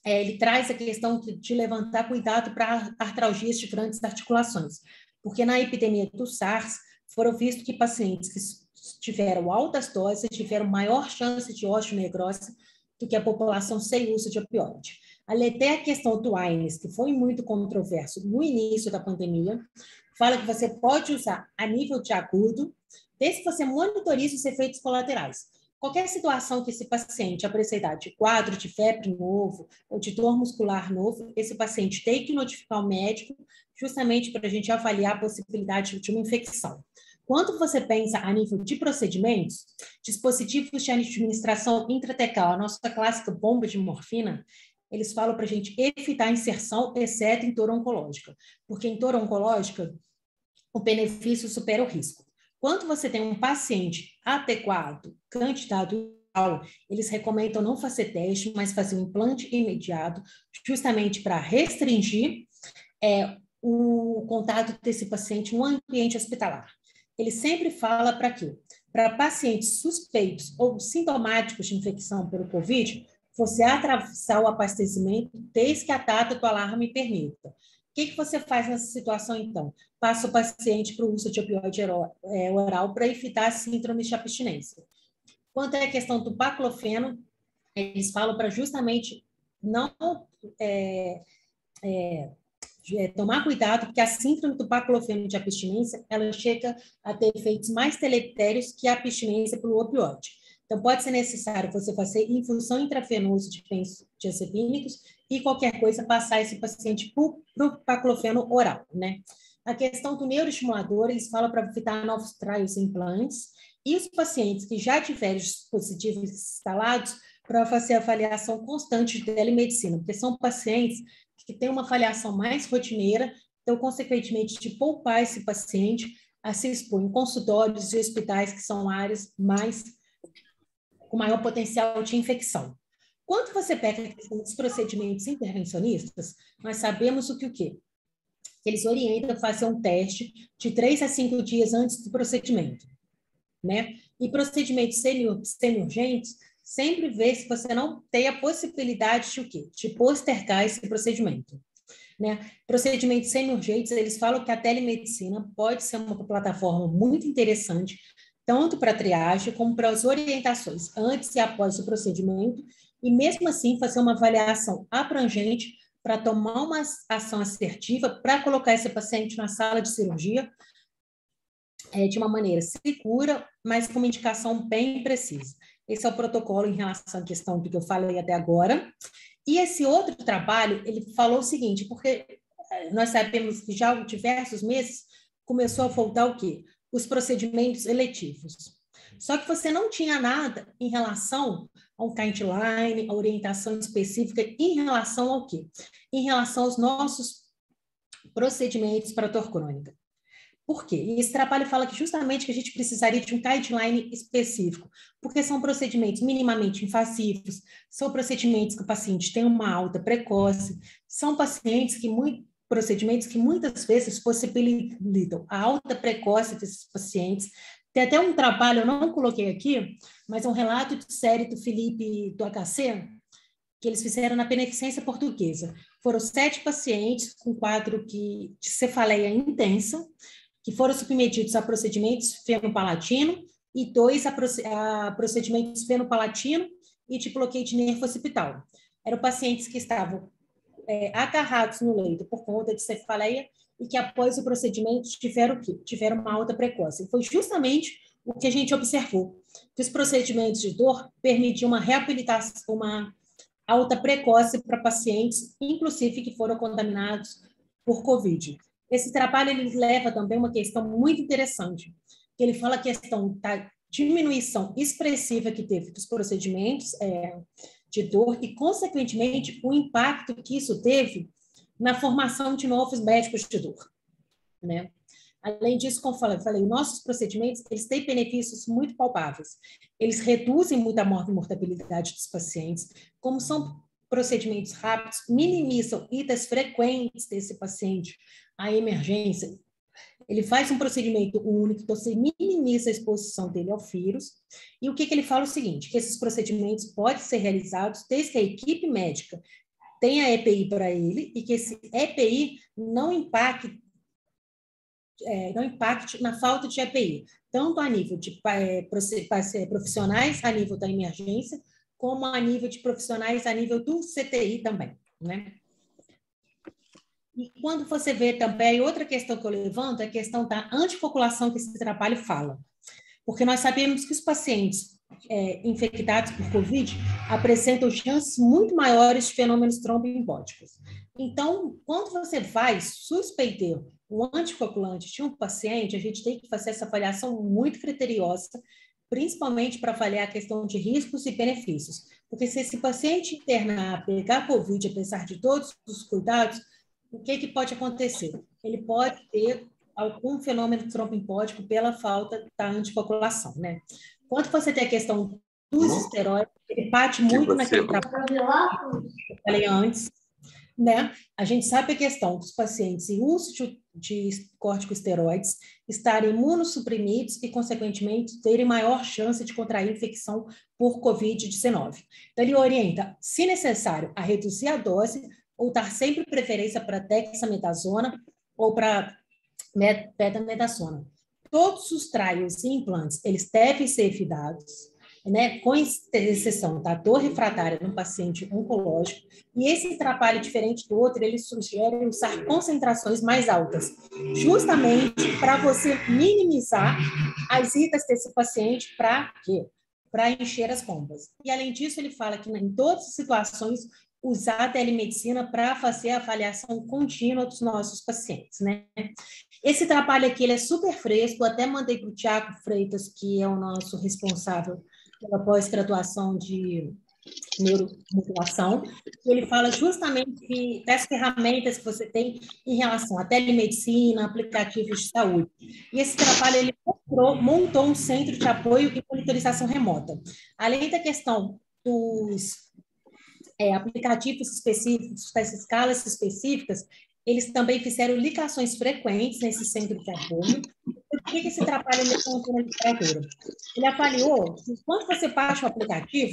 Speaker 2: ele traz a questão de levantar cuidado para artralgias de grandes articulações, porque na epidemia do SARS foram vistos que pacientes que tiveram altas doses tiveram maior chance de osteonegrose do que a população sem uso de opioide. Até a questão do AINES, que foi muito controverso no início da pandemia, fala que você pode usar a nível de agudo, desde que você monitorize os efeitos colaterais. Qualquer situação que esse paciente apresentar de quadro de febre novo ou de dor muscular novo, esse paciente tem que notificar o médico justamente para a gente avaliar a possibilidade de uma infecção. Quando você pensa a nível de procedimentos, dispositivos de administração intratecal, a nossa clássica bomba de morfina, eles falam para a gente evitar a inserção, exceto em dor oncológica, porque em dor oncológica o benefício supera o risco. Quando você tem um paciente adequado, candidato, eles recomendam não fazer teste, mas fazer um implante imediato, justamente para restringir o contato desse paciente no ambiente hospitalar. Ele sempre fala para quê? Para pacientes suspeitos ou sintomáticos de infecção pelo COVID, você atravessar o abastecimento desde que a data do alarme permita. O que você faz nessa situação, então? Passa o paciente para o uso de opioide oral para evitar síndromes de abstinência. Quanto à questão do baclofeno, eles falam para justamente não tomar cuidado, porque a síndrome do baclofeno de abstinência, ela chega a ter efeitos mais deletérios que a abstinência pelo opioide. Então, pode ser necessário você fazer infusão intravenosa de benzodiazepínicos e qualquer coisa passar esse paciente para o baclofeno oral, né? A questão do neuroestimulador, eles falam para evitar novos trials e implantes, e os pacientes que já tiverem dispositivos instalados para fazer avaliação constante de telemedicina, porque são pacientes que têm uma avaliação mais rotineira, então, consequentemente, de poupar esse paciente a se expor em consultórios e hospitais, que são áreas com maior potencial de infecção. Quando você pega os procedimentos intervencionistas, nós sabemos o quê? Eles orientam a fazer um teste de 3 a 5 dias antes do procedimento, né? E procedimentos semi-urgentes, sempre vê se você não tem a possibilidade de o quê? De postergar esse procedimento, né? Procedimentos semi-urgentes, eles falam que a telemedicina pode ser uma plataforma muito interessante, tanto para a triagem como para as orientações antes e após o procedimento, e mesmo assim fazer uma avaliação abrangente para tomar uma ação assertiva para colocar esse paciente na sala de cirurgia de uma maneira segura, mas com uma indicação bem precisa. Esse é o protocolo em relação à questão do que eu falei até agora. E esse outro trabalho, ele falou o seguinte, porque nós sabemos que já há diversos meses começou a voltar o quê? Os procedimentos eletivos. Só que você não tinha nada em relação ao guideline, a orientação específica em relação ao quê? Em relação aos nossos procedimentos para dor crônica. Por quê? E esse trabalho fala que justamente que a gente precisaria de um guideline específico, porque são procedimentos minimamente invasivos, são procedimentos que o paciente tem uma alta precoce, são procedimentos que muitas vezes possibilitam a alta precoce desses pacientes. Tem até um trabalho, eu não coloquei aqui, mas é um relato de série do Felipe do HC, que eles fizeram na Beneficência Portuguesa. Foram 7 pacientes com quadro de cefaleia intensa, que foram submetidos a procedimentos fenopalatino e 2 a procedimentos fenopalatino e de bloqueio de nervo occipital. Eram pacientes que estavam agarrados no leito por conta de cefaleia e que, após o procedimento, tiveram uma alta precoce. Foi justamente o que a gente observou, que os procedimentos de dor permitiam uma reabilitação, uma alta precoce para pacientes, inclusive que foram contaminados por COVID. Esse trabalho ele leva também uma questão muito interessante, que ele fala a questão da diminuição expressiva que teve dos procedimentos de dor e, consequentemente, o impacto que isso teve na formação de novos médicos de dor, né? Além disso, como eu falei, nossos procedimentos, eles têm benefícios muito palpáveis. Eles reduzem muito a mortabilidade dos pacientes, como são procedimentos rápidos, minimizam idas frequentes desse paciente à emergência. Ele faz um procedimento único, então você minimiza a exposição dele ao vírus. E o que ele fala é o seguinte, que esses procedimentos podem ser realizados desde que a equipe médica tenha EPI para ele e que esse EPI não impacte na falta de EPI, tanto a nível de profissionais, a nível da emergência, como a nível de profissionais, a nível do CTI também, né? E quando você vê também, outra questão que eu levanto é a questão da antipopulação que esse trabalho fala. Porque nós sabemos que os pacientes infectados por Covid apresentam chances muito maiores de fenômenos tromboembólicos. Então, quando você vai suspeitar o anticoagulante de um paciente, a gente tem que fazer essa avaliação muito criteriosa, principalmente para avaliar a questão de riscos e benefícios. Porque se esse paciente internar, pegar Covid, apesar de todos os cuidados, o que pode acontecer? Ele pode ter algum fenômeno tromboembólico pela falta da anticoagulação, né? Quando você tem a questão dos esteroides, ele bate muito naquele trabalho que eu falei antes, né? A gente sabe a questão dos pacientes em uso de corticosteroides estarem imunossuprimidos e, consequentemente, terem maior chance de contrair infecção por Covid-19. Então, ele orienta, se necessário, a reduzir a dose ou dar sempre preferência para dexametasona ou para betametassona. Todos os trials e implantes, eles devem ser evidados, né, com exceção da dor refratária no paciente oncológico, e esse trabalho, diferente do outro, ele sugere usar concentrações mais altas, justamente para você minimizar as idas desse paciente para quê? Para encher as bombas. E, além disso, ele fala que em todas as situações, usar a telemedicina para fazer a avaliação contínua dos nossos pacientes, né? Esse trabalho aqui, ele é super fresco, até mandei para o Tiago Freitas, que é o nosso responsável pela pós-graduação de neuromodulação, ele fala justamente das ferramentas que você tem em relação à telemedicina, aplicativos de saúde. E esse trabalho, ele montou um centro de apoio e monitorização remota. Além da questão dos aplicativos específicos, das escalas específicas, eles também fizeram ligações frequentes nesse centro de apoio. Por que esse trabalho ele conta na literatura? Ele avaliou que quando você baixa o aplicativo,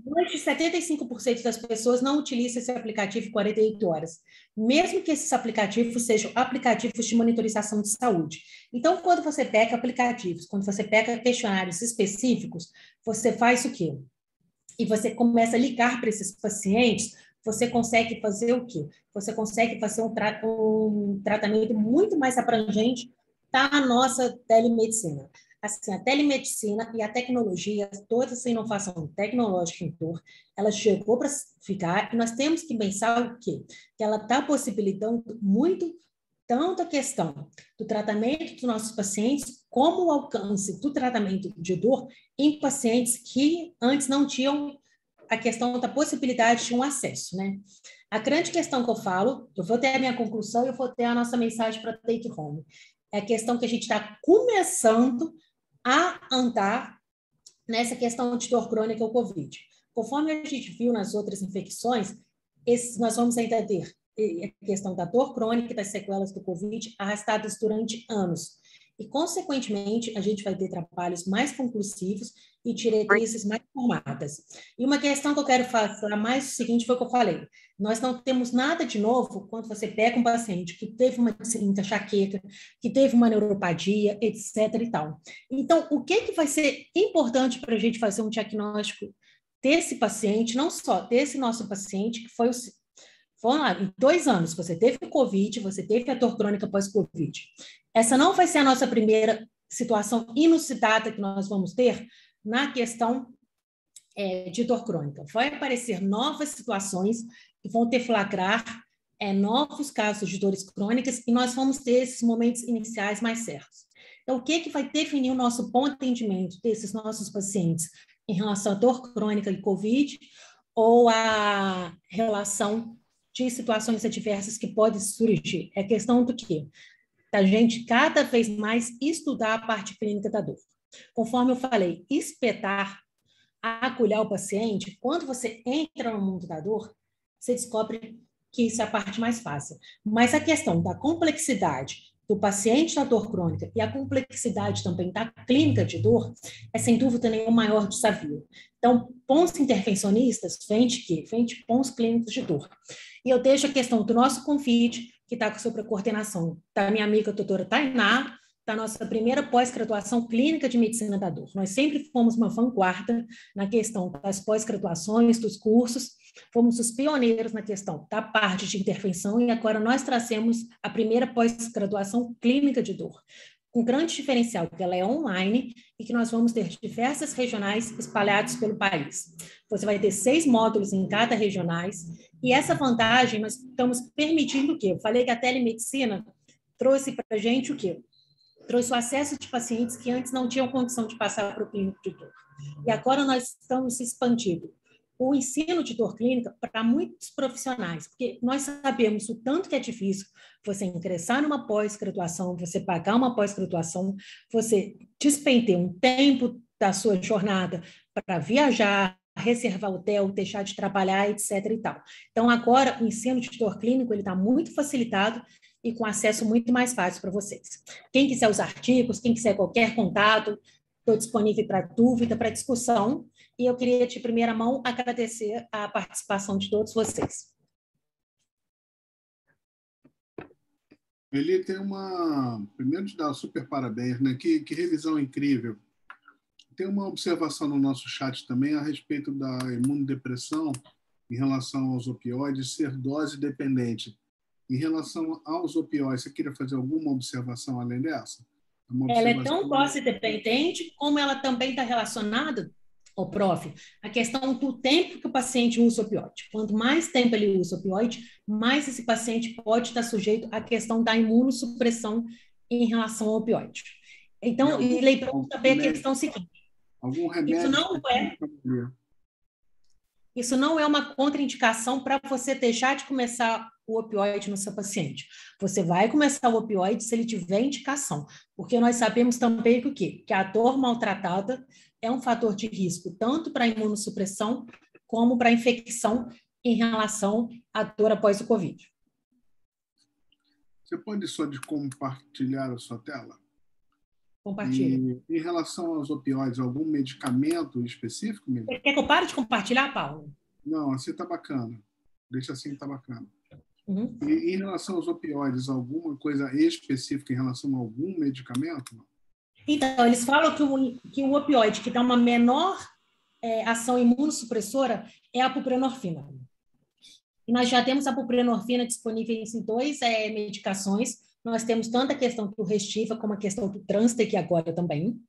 Speaker 2: mais de 75% das pessoas não utilizam esse aplicativo em 48 horas, mesmo que esses aplicativos sejam aplicativos de monitorização de saúde. Então, quando você pega aplicativos, quando você pega questionários específicos, você faz o quê? E você começa a ligar para esses pacientes, você consegue fazer o quê? Você consegue fazer um tratamento muito mais abrangente da nossa telemedicina. Assim, a telemedicina e a tecnologia, toda essa inovação tecnológica em dor, ela chegou para ficar, e nós temos que pensar o quê? Que ela está possibilitando muito tanto a questão do tratamento dos nossos pacientes, como o alcance do tratamento de dor em pacientes que antes não tinham a questão da possibilidade de um acesso, né? A grande questão que eu falo, eu vou ter a minha conclusão e eu vou ter a nossa mensagem para Take Home, é a questão que a gente está começando a andar nessa questão de dor crônica ou Covid. Conforme a gente viu nas outras infecções, nós vamos ainda ter a questão da dor crônica e das sequelas do Covid arrastadas durante anos. E, consequentemente, a gente vai ter trabalhos mais conclusivos e diretrizes mais formadas. E uma questão que eu quero falar mais o seguinte foi o que eu falei. Nós não temos nada de novo quando você pega um paciente que teve uma enxaqueca, que teve uma neuropatia, etc. e tal. Então, o que vai ser importante para a gente fazer um diagnóstico desse paciente, não só desse nosso paciente, que foi vamos lá, em 2 anos, você teve Covid, você teve a dor crônica pós-Covid. Essa não vai ser a nossa primeira situação inusitada que nós vamos ter na questão de dor crônica. Vai aparecer novas situações que vão deflagrar novos casos de dores crônicas e nós vamos ter esses momentos iniciais mais certos. Então, o que vai definir o nosso bom atendimento desses nossos pacientes em relação à dor crônica e Covid ou a relação de situações adversas que podem surgir? É questão do quê? Da gente cada vez mais estudar a parte clínica da dor. Conforme eu falei, espetar, acolher o paciente, quando você entra no mundo da dor, você descobre que isso é a parte mais fácil. Mas a questão da complexidade do paciente da dor crônica e a complexidade também da clínica de dor é, sem dúvida nenhuma, o maior desafio. Então, bons intervencionistas vêm de quê? Vêm de bons clínicos de dor. E eu deixo a questão do nosso convite, que está sobre a coordenação da minha amiga doutora Tainá, da nossa primeira pós-graduação clínica de medicina da dor. Nós sempre fomos uma vanguarda na questão das pós-graduações, dos cursos, fomos os pioneiros na questão da parte de intervenção e agora nós trazemos a primeira pós-graduação clínica de dor, com grande diferencial, que ela é online e que nós vamos ter diversas regionais espalhadas pelo país. Você vai ter 6 módulos em cada regionais e essa vantagem nós estamos permitindo o quê? Eu falei que a telemedicina trouxe para a gente o quê? Trouxe o acesso de pacientes que antes não tinham condição de passar para o clínico de dor. E agora nós estamos expandindo o ensino de dor clínica para muitos profissionais, porque nós sabemos o tanto que é difícil você ingressar numa pós-graduação, você pagar uma pós-graduação, você despender um tempo da sua jornada para viajar, reservar hotel, deixar de trabalhar, etc. e tal. Então, agora, o ensino de dor clínico está muito facilitado e com acesso muito mais fácil para vocês. Quem quiser os artigos, quem quiser qualquer contato, estou disponível para dúvida, para discussão, e eu queria, de primeira mão, agradecer a participação de todos vocês.
Speaker 3: Ele tem uma... Primeiro, te dar super parabéns, né? Que revisão incrível. Tem uma observação no nosso chat também a respeito da imunodepressão em relação aos opioides ser dose dependente. Em relação aos opioides, você queria fazer alguma observação além dessa?
Speaker 2: Ela é tão dose-dependente, como ela também está relacionada, prof, a questão do tempo que o paciente usa opioide. Quanto mais tempo ele usa opioide, mais esse paciente pode estar sujeito à questão da imunossupressão em relação ao opioide. Então, e lembrando também a questão seguinte.
Speaker 3: Algum remédio?
Speaker 2: Isso não é uma contraindicação para você deixar de começar o opioide no seu paciente. Você vai começar o opioide se ele tiver indicação, porque nós sabemos também que o quê? Que a dor maltratada é um fator de risco, tanto para a imunossupressão como para a infecção em relação à dor após o Covid.
Speaker 3: Você pode só compartilhar a sua tela?
Speaker 2: Compartilha.
Speaker 3: E em relação aos opioides, algum medicamento específico mesmo?
Speaker 2: Você quer que eu pare de compartilhar, Paulo?
Speaker 3: Não, assim está bacana. Deixa assim que está bacana.
Speaker 2: Uhum.
Speaker 3: E em relação aos opioides, alguma coisa específica em relação a algum medicamento?
Speaker 2: Então, eles falam que o opioide que dá uma menor ação imunossupressora é a buprenorfina. E nós já temos a buprenorfina disponível em 2 medicações. Nós temos tanto a questão do Restiva como a questão do Transter, que agora também.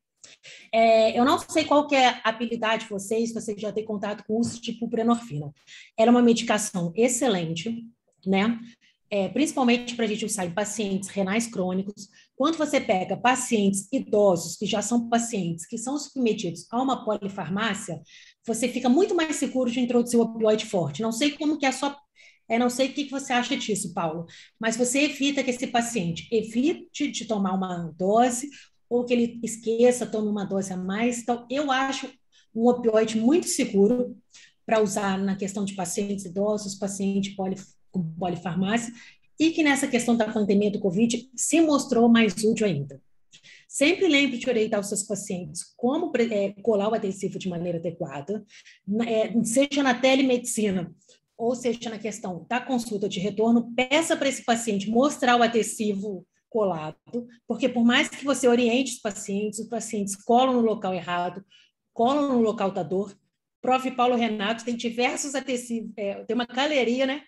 Speaker 2: Eu não sei qual que é a habilidade de vocês, se vocês já têm contato com o uso de buprenorfina. Ela é uma medicação excelente, né? Principalmente para a gente usar em pacientes renais crônicos. Quando você pega pacientes idosos, que já são pacientes que são submetidos a uma polifarmácia, você fica muito mais seguro de introduzir o opioide forte. Não sei como que é a sua... não sei o que você acha disso, Paulo, mas você evita que esse paciente evite de tomar uma dose ou que ele esqueça, tome uma dose a mais. Então, eu acho um opioide muito seguro para usar na questão de pacientes idosos, pacientes com polifarmácia, e que nessa questão da pandemia do Covid se mostrou mais útil ainda. Sempre lembre de orientar os seus pacientes como colar o adesivo de maneira adequada, seja na telemedicina, ou seja na questão da consulta de retorno, peça para esse paciente mostrar o adesivo colado, porque por mais que você oriente os pacientes colam no local errado, colam no local da dor. Prof. Paulo Renato tem diversos adesivos, tem uma galeria, né,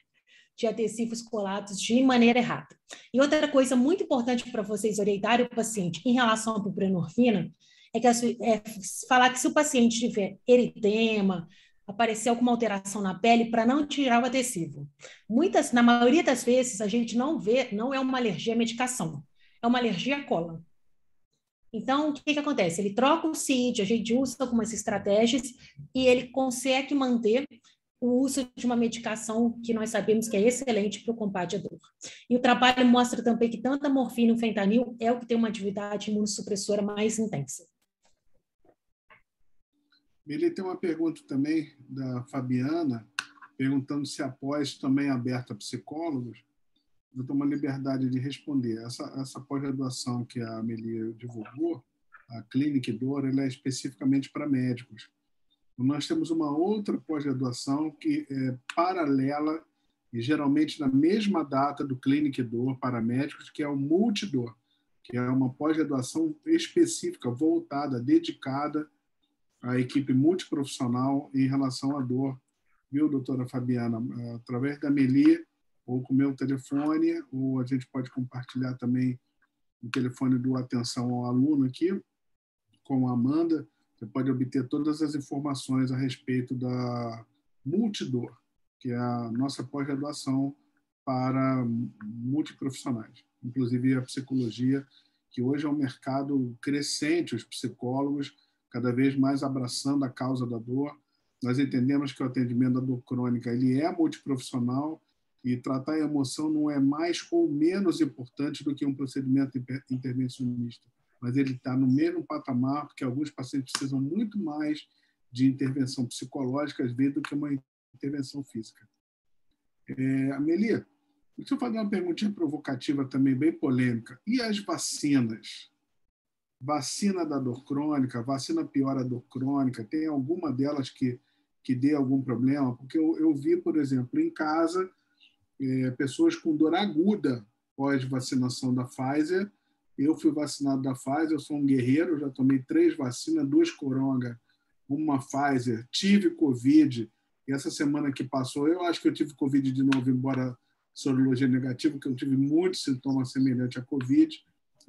Speaker 2: de adesivos colados de maneira errada. E outra coisa muito importante para vocês orientarem o paciente em relação à buprenorfina é falar que se o paciente tiver eritema, aparecer alguma alteração na pele, para não tirar o adesivo. Na maioria das vezes, a gente não vê, não é uma alergia à medicação, é uma alergia à cola. Então, o que acontece? Ele troca o CID, a gente usa algumas estratégias e ele consegue manter o uso de uma medicação que nós sabemos que é excelente para o combate à dor. E o trabalho mostra também que tanto a morfina e o fentanil é o que tem uma atividade imunossupressora mais intensa.
Speaker 3: Ele tem uma pergunta também da Fabiana, perguntando se a pós também é aberta a psicólogos. Eu tomo a liberdade de responder. Essa pós-graduação que a Amelia divulgou, a Clínica Dor, ela é especificamente para médicos. Nós temos uma outra pós-graduação que é paralela e geralmente na mesma data do Clínica Dor para médicos, que é o Multidor. que é uma pós-graduação específica, voltada, dedicada à equipe multiprofissional em relação à dor, viu, doutora Fabiana? Através da Meli, ou com o meu telefone, ou a gente pode compartilhar também o telefone do Atenção ao Aluno aqui, com a Amanda. Você pode obter todas as informações a respeito da Multidor, que é a nossa pós-graduação para multiprofissionais, inclusive a psicologia, que hoje é um mercado crescente, os psicólogos cada vez mais abraçando a causa da dor. Nós entendemos que o atendimento da dor crônica ele é multiprofissional e tratar a emoção não é mais ou menos importante do que um procedimento intervencionista, mas ele está no mesmo patamar, porque alguns pacientes precisam muito mais de intervenção psicológica, às vezes, do que uma intervenção física. Amelia, deixa eu fazer uma perguntinha provocativa também, bem polêmica. E as vacinas? Vacina da dor crônica, vacina piora a dor crônica, tem alguma delas que dê algum problema? Porque eu vi, por exemplo, em casa, pessoas com dor aguda pós-vacinação da Pfizer. Eu fui vacinado da Pfizer, eu sou um guerreiro, já tomei 3 vacinas, 2 Coronga, uma Pfizer, tive Covid, e essa semana que passou, eu acho que eu tive Covid de novo, embora sorologia negativa, porque eu tive muitos sintomas semelhantes à Covid,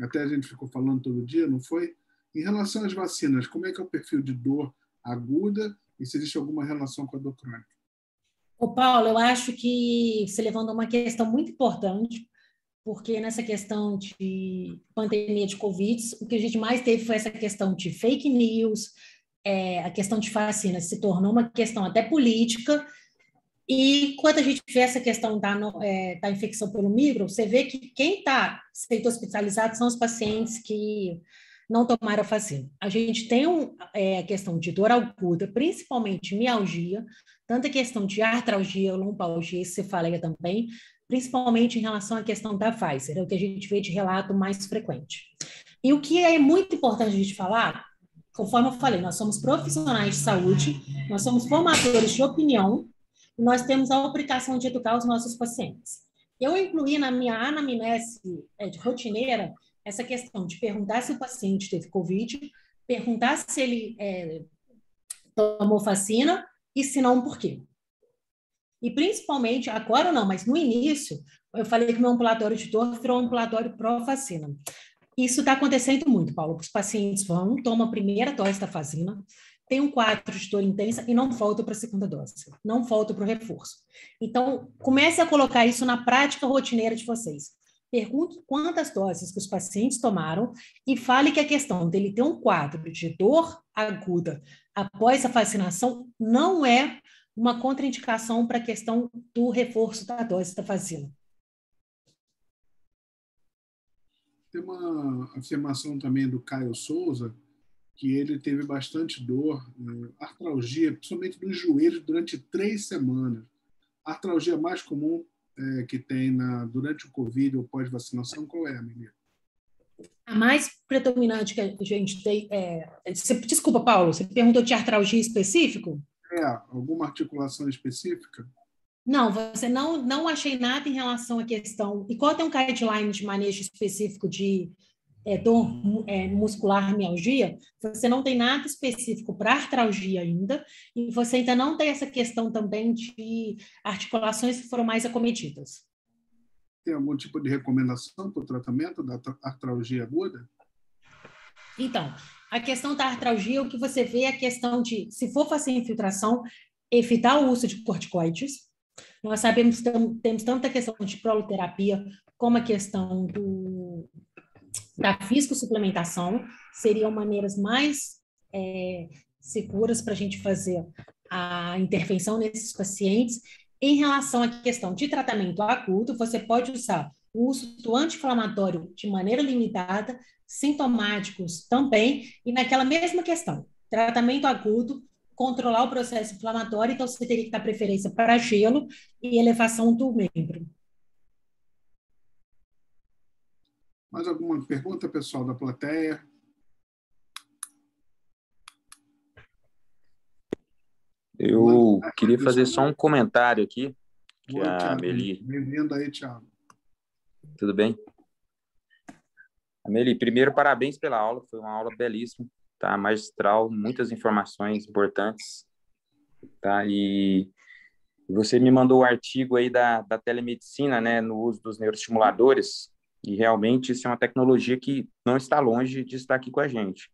Speaker 3: até a gente ficou falando todo dia, não foi? Em relação às vacinas, como é que é o perfil de dor aguda e se existe alguma relação com a dor crônica?
Speaker 2: Ô, Paulo, eu acho que você levantou uma questão muito importante, porque nessa questão de pandemia de Covid, o que a gente mais teve foi essa questão de fake news, a questão de vacina se tornou uma questão até política, e quando a gente vê essa questão da infecção pelo micro, você vê que quem está sendo hospitalizado são os pacientes que não tomaram a vacina. A gente tem a questão de dor aguda, principalmente mialgia, tanto a questão de artralgia, lombalgia, cefaleia também, principalmente em relação à questão da Pfizer, é o que a gente vê de relato mais frequente. E o que é muito importante a gente falar, conforme eu falei, nós somos profissionais de saúde, nós somos formadores de opinião, e nós temos a obrigação de educar os nossos pacientes. Eu incluí na minha anamnese de rotineira essa questão de perguntar se o paciente teve Covid, perguntar se ele tomou vacina e, se não, por quê. E, principalmente, agora não, mas no início, eu falei que meu ambulatório de dor virou um ambulatório pró-vacina. Isso está acontecendo muito, Paulo. Os pacientes vão, tomam a primeira dose da vacina, tem um quadro de dor intensa e não volta para a segunda dose, não volta para o reforço. Então, comece a colocar isso na prática rotineira de vocês. Pergunte quantas doses que os pacientes tomaram e fale que a questão dele ter um quadro de dor aguda após a vacinação não é uma contraindicação para a questão do reforço da dose da vacina.
Speaker 3: Tem uma afirmação também do Caio Souza, que ele teve bastante dor, artralgia, principalmente nos joelhos, durante 3 semanas. A artralgia mais comum que tem durante o Covid ou pós-vacinação, qual é, menina?
Speaker 2: A mais predominante que a gente tem desculpa, Paulo, você perguntou de artralgia específico?
Speaker 3: Alguma articulação específica?
Speaker 2: Não, você não achei nada em relação à questão. E qual tem um guideline de manejo específico de dor muscular, mialgia? Você não tem nada específico para artralgia ainda, e você ainda não tem essa questão também de articulações que foram mais acometidas.
Speaker 3: Tem algum tipo de recomendação para o tratamento da artralgia aguda?
Speaker 2: Então, a questão da artralgia, o que você vê é a questão de, se for fazer infiltração, evitar o uso de corticoides. Nós sabemos que temos tanto a questão de proloterapia como a questão da físico-suplementação, seriam maneiras mais seguras para a gente fazer a intervenção nesses pacientes. Em relação à questão de tratamento agudo, você pode usar o uso do anti-inflamatório de maneira limitada, sintomáticos também, e naquela mesma questão, tratamento agudo, controlar o processo inflamatório, então você teria que dar preferência para gelo e elevação do membro.
Speaker 3: Mais alguma pergunta, pessoal da plateia?
Speaker 4: Eu queria fazer só um comentário aqui.
Speaker 3: Oi, Thiago. Bem-vindo aí, Thiago.
Speaker 4: Tudo bem? A Meli, primeiro, parabéns pela aula, foi uma aula belíssima, tá? Magistral, muitas informações importantes, tá? E você me mandou o artigo aí da telemedicina, né, no uso dos neuroestimuladores, e realmente isso é uma tecnologia que não está longe de estar aqui com a gente.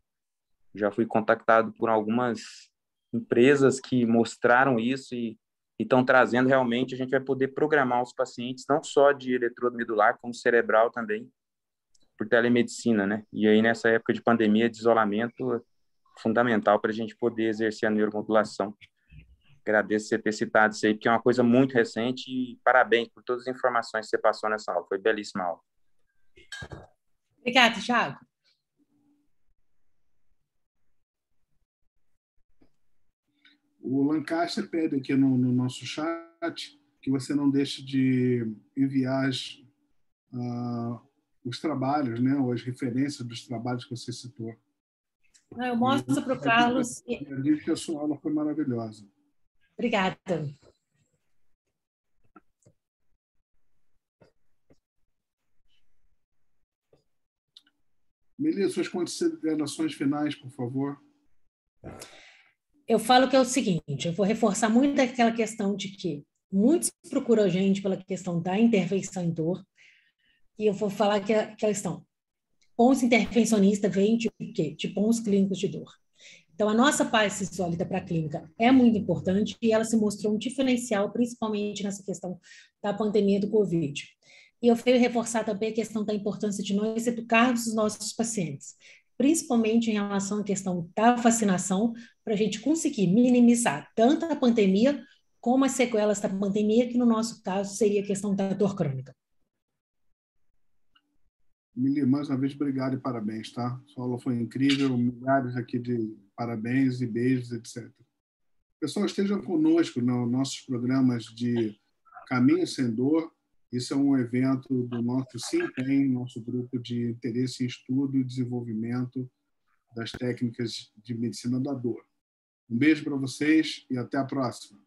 Speaker 4: Já fui contactado por algumas empresas que mostraram isso e estão trazendo realmente, a gente vai poder programar os pacientes, não só de eletrodo medular, como cerebral também, por telemedicina, né? E aí, nessa época de pandemia, de isolamento, é fundamental para a gente poder exercer a neuromodulação. Agradeço você ter citado isso aí, porque é uma coisa muito recente e parabéns por todas as informações que você passou nessa aula. Foi belíssima a aula.
Speaker 2: Obrigada, Thiago.
Speaker 3: O Lancaster pede aqui no nosso chat que você não deixe de enviar os trabalhos, né, ou as referências dos trabalhos que você citou.
Speaker 2: Eu mostro para o Carlos.
Speaker 3: Eu digo que a sua aula foi maravilhosa.
Speaker 2: Obrigada.
Speaker 3: Melissa, suas considerações finais, por favor.
Speaker 2: Eu falo que é o seguinte, eu vou reforçar muito aquela questão de que muitos procuram a gente pela questão da intervenção em dor, e eu vou falar que a questão, pontos intervencionista vem de quê? De pontos clínicos de dor. Então, a nossa base sólida para a clínica é muito importante e ela se mostrou um diferencial, principalmente nessa questão da pandemia do Covid. E eu venho reforçar também a questão da importância de nós educarmos os nossos pacientes, principalmente em relação à questão da vacinação, para a gente conseguir minimizar tanto a pandemia como as sequelas da pandemia, que no nosso caso seria a questão da dor crônica.
Speaker 3: Mili, mais uma vez, obrigado e parabéns, tá? Sua aula foi incrível, milhares aqui de parabéns e beijos, etc. Pessoal, esteja conosco nos nossos programas de Caminho Sem Dor. Isso é um evento do nosso SIMPEM, nosso grupo de interesse em estudo e desenvolvimento das técnicas de medicina da dor. Um beijo para vocês e até a próxima.